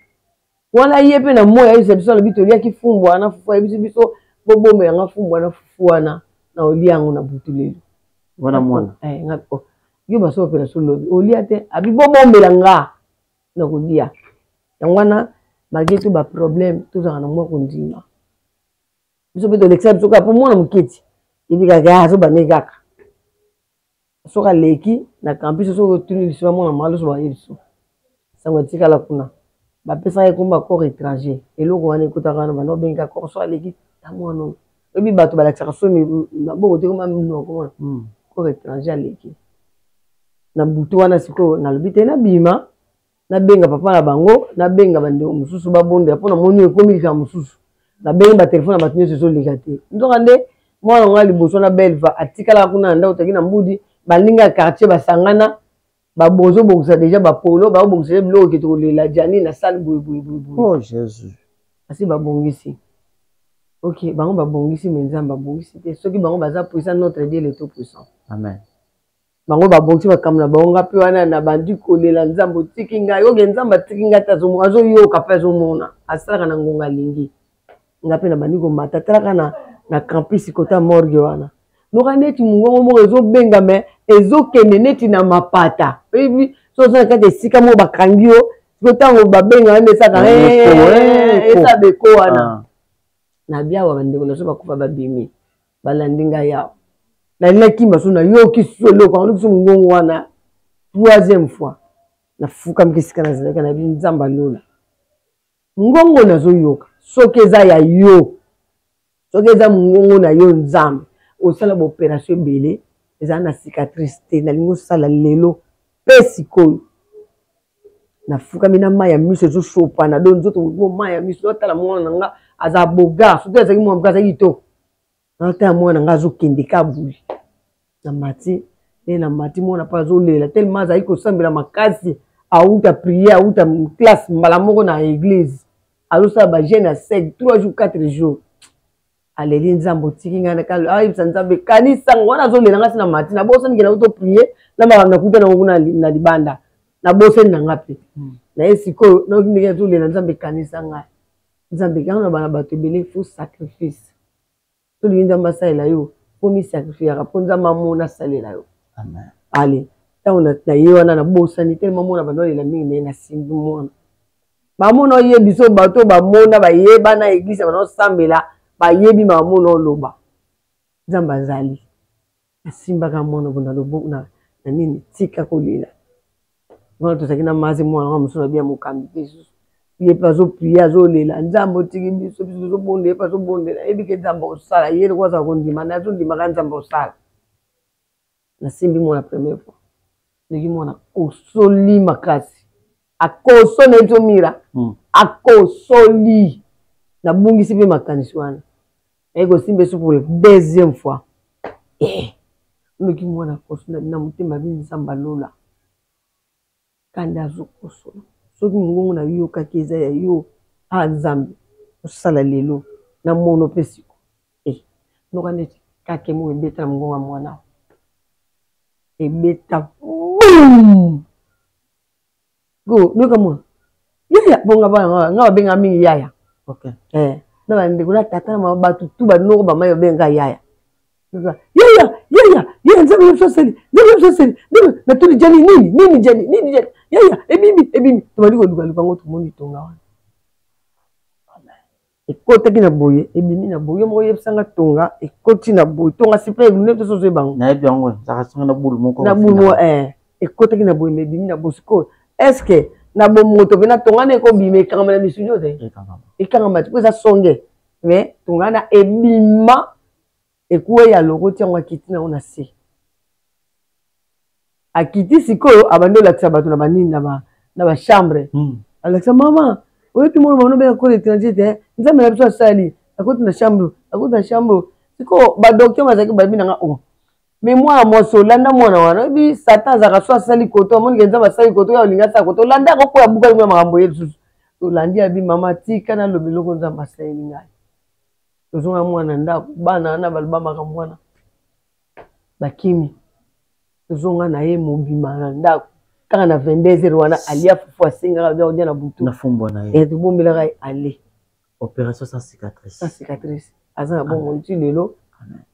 wana ye mpe na moya ayebisa biso alobi toliaki fumbu wana fufu ayebisi biso bobomba yanga fumbu wana fufu wana na olia yango na butu lelo wana mwana yo basala opération lobi olia te abi bobombela nga na kolia yango wana malgré tout baproblème tozalaka na mwa kondima biso mpe tolekisa biso kaka mpo mwana moketi ebikaka azobande kaka soki aleki na campus soki otuni liso bamona maloso baye biso sango etikala kuna bapesaka ekomba corps étranger eloko wana ekotaka wana bana obengaka corps soki aleki ta mwana oyo oyebi bato balakisaka somi maboko te koma minokomona corps étranger aleki na butu wana sikoyo nalobi te nabima nabenga papa na bango nabenga bandeko mosusu babondela mpo na moni ekomi likaa mosusu nabengi batelefone na bato nyonso ezoleka te nzoka nde mwana nga liboso na belva atikalaka kuna na ndako taki na mbudi balinga ya quartier basangana babozobongisa deja bapolo babongisa biloko kete kolela jani na salle boyeboyeboyeboye oh jésus asi babongisi ok bango babongisi me nzambe babongisi te soki bango baza puissant notre dieu le tout puissant amen bango babongisi makambo na bango nga mpe wana na bandi kolela nzambe otiki ngai oke nzambe atiki ngai te azoyoka mpe azomona asalaka na ngonga alingi nga mpe na bandi komata talaka na campus kota morgue wana noka neti mongongo moko ezobenga me ezokende neti na mapata oyebi so oza na kati esika moko bakangi yo siko ntango babenga wana esaka esa beko wana na biawa bandeko na so bakufa babimi balandi ngai yawa nalaki maso nayoki so eloko angoki so mongongo wana troisième fois nafukami esika nazalaka na bi nzambe alola ngongo nazoyoka soki eza ya yo soki eza mongongo na yo nzambe osala baopération ebele ezala na cicatrice te nalingi osala lelo mpe sikoyo nafukami na mai ya miso ezosopana do nzoto mai ya miso otala mwana na nga aza boga soki azalaki mwana moka azalaki to naotala mwana na nga azokende kabuli na mati nde na mati mwana mpe azolela tellement azalaki kosambela makasi auta prier auta classe mbala moko na église azosala bagene ya 5 3 jours 4 jours aleli nzambe otiki ngai ayebisa nzambe kanisango wana azolela nga si na mati nabosani ke nauto prier na makambo nakuta nango kuna na libanda nabosani na nga mpe naye sikoyo nayoki ndenge azolela nzambe kanisa ngai nzambe kango na bana bato ebele fo sacrifice to linda salela yo po mi sacrifier po nzamba mona salela yo amen allez tant on a yo na bosani tellement mona banoli la mingi na simbi mona ba mona ye biso bato ba mona ba yeba na église ba no sambela ba yebi ma mona loba nzamba zali simba ka mona bona lobo na nini tika kolila bona to sakina mazi mona nga musona bia mukambi Jesus ye pas zo prier zo lela nzambo tiki biso biso zo bonde pas zo bonde ebi ke nzambo osala ye ko za kondima na zo ndima ka nzambo osala na simbi mona première fois ndiki mona osoli makasi akosona eto mira akosoli na bungisi pe makanisi wana ego simbe su pour la deuxième fois ndiki mona kosona na mutima bi nzamba lola kanda zo kosola soki mungu na yo kakeza ya yo nzambe osala lelo na mono pesiko noka neti kake mo ebeta na mungu wa mwana ebeta boom go noka mo yaya bonga ba nga benga mingi yaya okay na ba ndeko na tata na mabatu tu ba noko ba mayo benga yaya yaya nzambe yososeli na tuli jani nini jani yaya ebibi tobali koluka ngo tumoni tonga wana ekota kina boye ebimi na boye moko yebisanga tonga ekoti na boye tonga sipe ne to sozo bango na ebi yango zaka songa na bulu moko ekota kina boye ebimi na bosiko est-ce que na bo moto bena tonga ne ko bime kanga na misujo te ekanga mati ko sa songe mais tonga na ebima ekuwe ya loko tiangwa kiti na ona se akiti sikoyo abando lakisa bato na banini na ba chambre alakisa mama oyo pimo mono be ko étranger te nzambe na biso asali akoti na chambre siko ba docteur bazaki babi nanga mais moi moso landa mwana wana bi satan zaka so asali koto moni kenza basali koto ya olinga sa koto landa ko ya buka ngwa makambo yesu to landi abi mama tika na lobeloko nzamba asali ngai tozonga mwana ndako bana na balba makambo wana bakimi tozonga na ye mobima na ndako kaka na 22h wana alia fufu asenga bia odia na butu na fumbo na ye tobombela kai ale opération sans cicatrice azana bongo nti lelo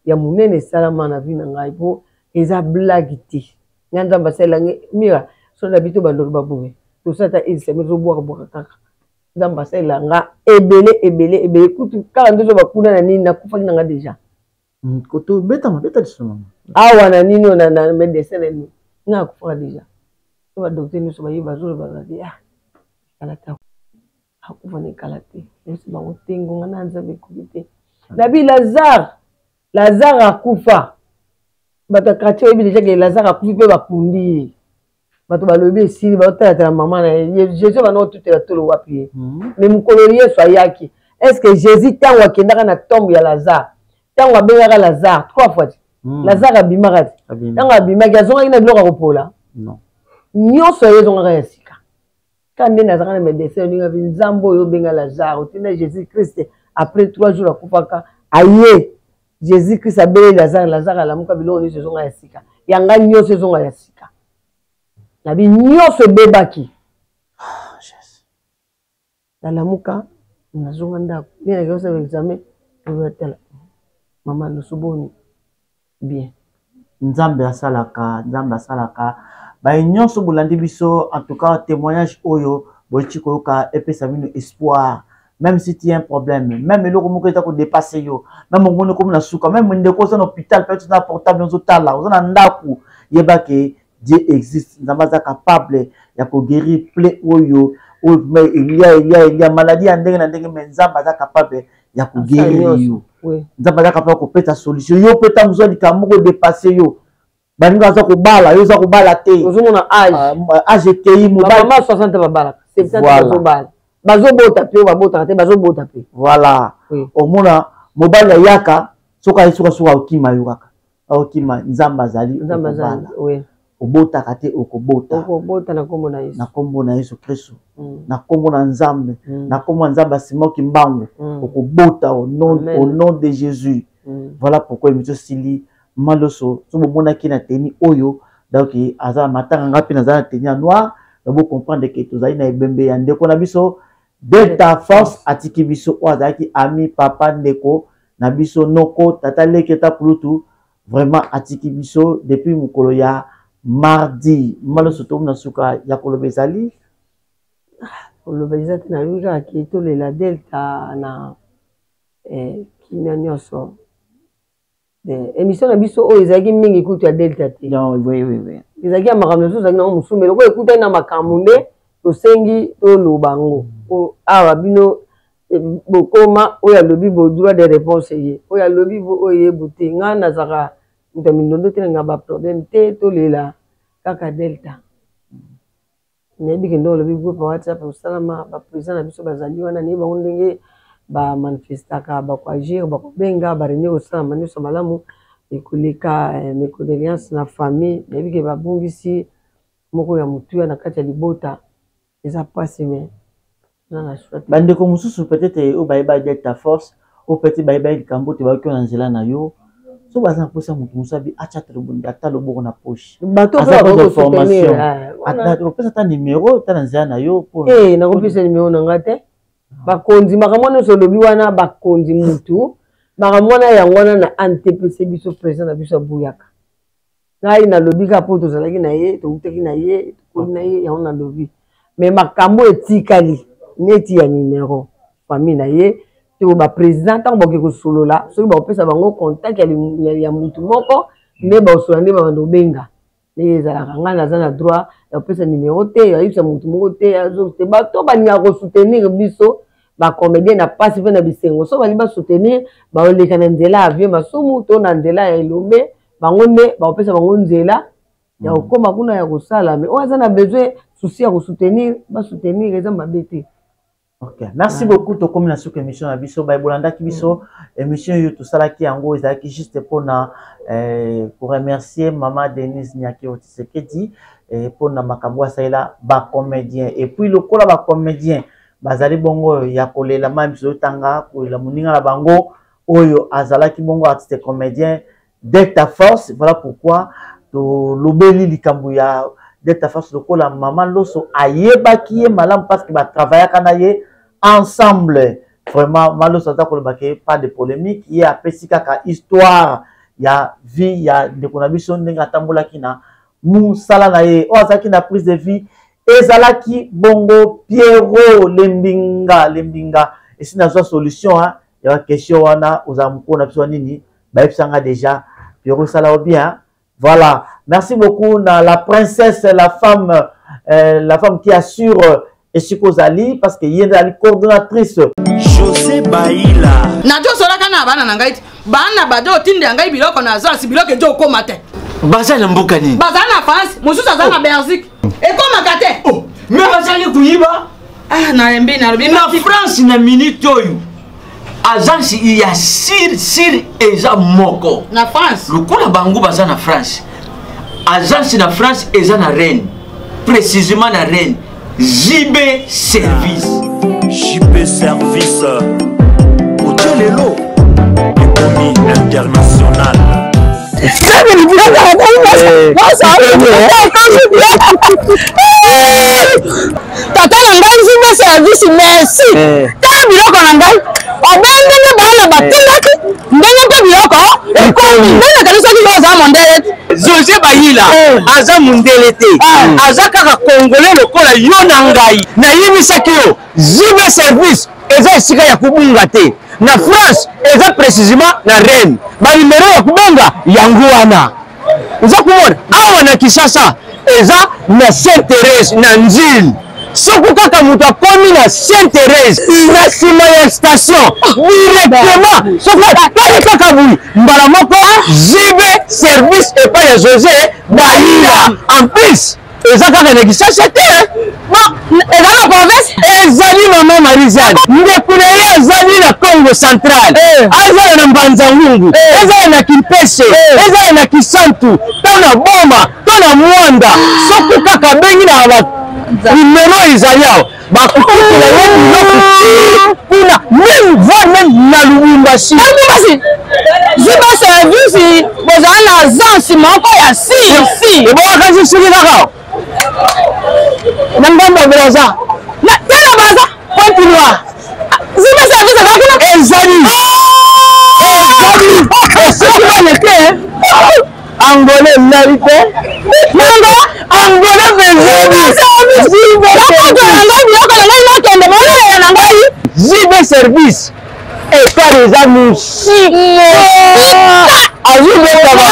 ya munene salama na vie na ngai po eza blague te nganda basela mira so na bito bandolo babuwe to sata iseme zo boka kaka nzamba sela nga ebele kutu kala ndozo bakuna na nini na kufa nga deja koto beta disoma awa na nini na medecin ni nga kufa deja to ba docteur ni so ba yiba zo ba di kalata akufa ni kalate esi ba otengo nga na nzambe kubite nabi Lazare akufa bato quartier oyebi deja ke Lazare akufi pe bakundi bato balobi esili baotalatala mama na ye Jésus banotutela tolo wapi ye mais mokolo Yesu ayaki est-ce que Jésus ntango akendaka na tombe ya Lazare ntango abengaka Lazare 3 fois Lazare abimaka te ntango abimaki azongaki na biloko ya kopola nyonso ezongaka ya sika ka nde nazalaka na médecin olingaki nzambe oyo obenga Lazare otinda Jésus Christ après 3 jours akufaka aye Jésus Christ abeli Lazare alamuka biloko nyonso ezonga ya sika yanga nyonso ezonga ya sika nabi nyonso ebebaki nalamuka nazonga ndako bien nakosala examen oyatala mama losoboni bien nzambe asalaka baye nyonso bolandi biso en tout cas témoignage oyo boyiti koyoka epesa bino espoir même si tu as un problème même eloko moko eta kodepase yo même omoni komi na suka même ndeko oza na hôpital peut-être na portable ozotala oza na ndako yeba ke Dieu existe nzambe aza capable ya koguérir plaie oyo il y a maladie ya ndenge na ndenge mais nzambe aza capable ya koguérir yo nzambe aza capable kopesa solution yo mpe ntango ozolika moko depase yo baninga aza kobala yo oza kobala te ozomona age ekei mobali 60 babalaka 70 bazobala bazobota pe babotaka te bazobota pe voilà omona mobali ayaka soki ayi suka okima yo kaka okima nzambe azali obotaka te okobota na kombo na Yesu Kristo na kombo na nzambe na kombo na nzambe asimoki mbangu okobota au nom de Jésus voilà pourquoi émission sili maloso so bomonaki na teni oyo donc aza matanga ngapi na za teni ya noir vous comprendre que tozali na ebembe ya ndeko na biso Delta Force atiki biso o azalaki ami papa ndeko na biso noko tata leketa pulutu vraiment atiki biso depuis mukolo ya mardi malo soto na suka ya kolobezali kolobeza na luka ki to le la delta na kina nyoso de émission na biso o ezaki mingi kutu ya delta te non oui ezaki ya makambo so zaki na musumelo ko ekuta na makambo nde to sengi to lobango o awa bino bokoma oya lobi bo droit de réponse ye oya lobi bo oye buti nga na zaka mutamindo te nga ba problème te to lela kaka delta nebi kendo lobi bo pa WhatsApp salama ba président na biso bazali wana ne ba ndenge ba manifestaka ba kwa agir ba benga ba réunion au salama ni somalamu ekoleka mes condoléances na famille nebi ke ba bungisi moko ya mutu na kati ya libota eza passé mais bandeko mususu peut-être au baïba delta force au petit baïba likambo te ba ko na nzela na yo so baza posa mutu musabi acha tribunal ata loboko na poche bato ba formation ata opesa ta numéro ta na nzela na yo pour na kopesa numéro na ngate bakonzi makamwana so lobi wana bakonzi mutu makamwana yangwana na antepese biso président na biso buyaka ngai na lobi ka poto zalaki na ye to uteki na ye to na ye ya na lobi mais makambo etikali neti ya numéro famille na ye to ba président tant boke ko solola so ba opesa bango contact ya mutu moko ne ba osola ne ba ndo benga ne ezalaka nga na zana droit ya opesa numéro te ya isa mutu moko te azo te ba to ba nya ko soutenir biso ba comédien na passe pe na bisengo so bali ba soutenir ba oleka na nzela avion masumu to na nzela ya elombe bango nde ba opesa bango nzela ya okoma kuna ya kosala mais oza na besoin souci ya ko soutenir ba soutenir eza mabete. Ok, merci beaucoup to comme na sous émission na biso ba bolanda ki biso émission yo to sala ki yango ezaki juste pour remercier maman Denise Nyaki Otisekedi pour na makambo saila ba comédien et puis le kola ba comédien bazali bongo ya kolela même so tanga ko la muninga la bango oyo azalaki bongo artiste comédien Delta Force. Voilà pourquoi to lobeli likambo ya Delta Force le kola maman loso ayebaki malam parce que ba travailler kanaye ensemble vraiment malo sata ko le pas de polémique il y a pesika ka histoire ya vie ya de konabiso ndenga tambola kina musala na ye o azaki na prise de vie ezalaki bongo Pierrot lembinga et si na solution hein ya question wana ozamukona biso nini ba epsanga déjà Pierrot sala bien voilà merci beaucoup na la princesse la femme qui assure Esikozali parce que yenda ali coordonnatrice José Baïla na jo solaka na bana na ngai bana bado tinde ngai biloko na zasi biloko jo ko mate bazana mboka ni bazana France mususu azana Belgique e ko makate oh mais bazali kuyiba na embi na France na minute oyo agence il y a sir eza moko na France lokola bango bazana France agence na France eza na Rennes précisément na Rennes JB Service. JB Service. Otelelo. Économie internationale. Tata nangai JB Service merci. Ta biloko nangai. Obendenge bana batindaki. Ndenge pe biloko. Ekomi. Ndenge kanisa ki za mondele. José Baïla aza mundelete aza kaka congolais lokola yo na ngai na yimisaki yo JB Service eza esika ya kubunga te na France eza précisément na Rennes ba numéro ya kubenga yango wana uza kumona awa na Kinshasa eza na Sainte-Thérèse na Nzili soko kaka mutu akomi na Sainte-Thérèse na sima ya station directement soko kaka bui mbala moko JB Service et pas ya José Baïla en plus eza kaka na Kinshasa te eza na province ezali mama Marizane ndekuna ye ezali na Congo central ezali na Mbanza-Ngungu ezali na Kimpese ezali na Kisantu to na Boma to na Mwanda soko kaka bengi na numéro Isaïa bakukula ye biloko kuna même voire même na Lubumbashi JB Service bozala na agence moko ya si ebokakazi soki kaka na ngambo braza na tala baza continua JB Service ezali angolais nalité nanga angolais zibe service état des amis azubekaba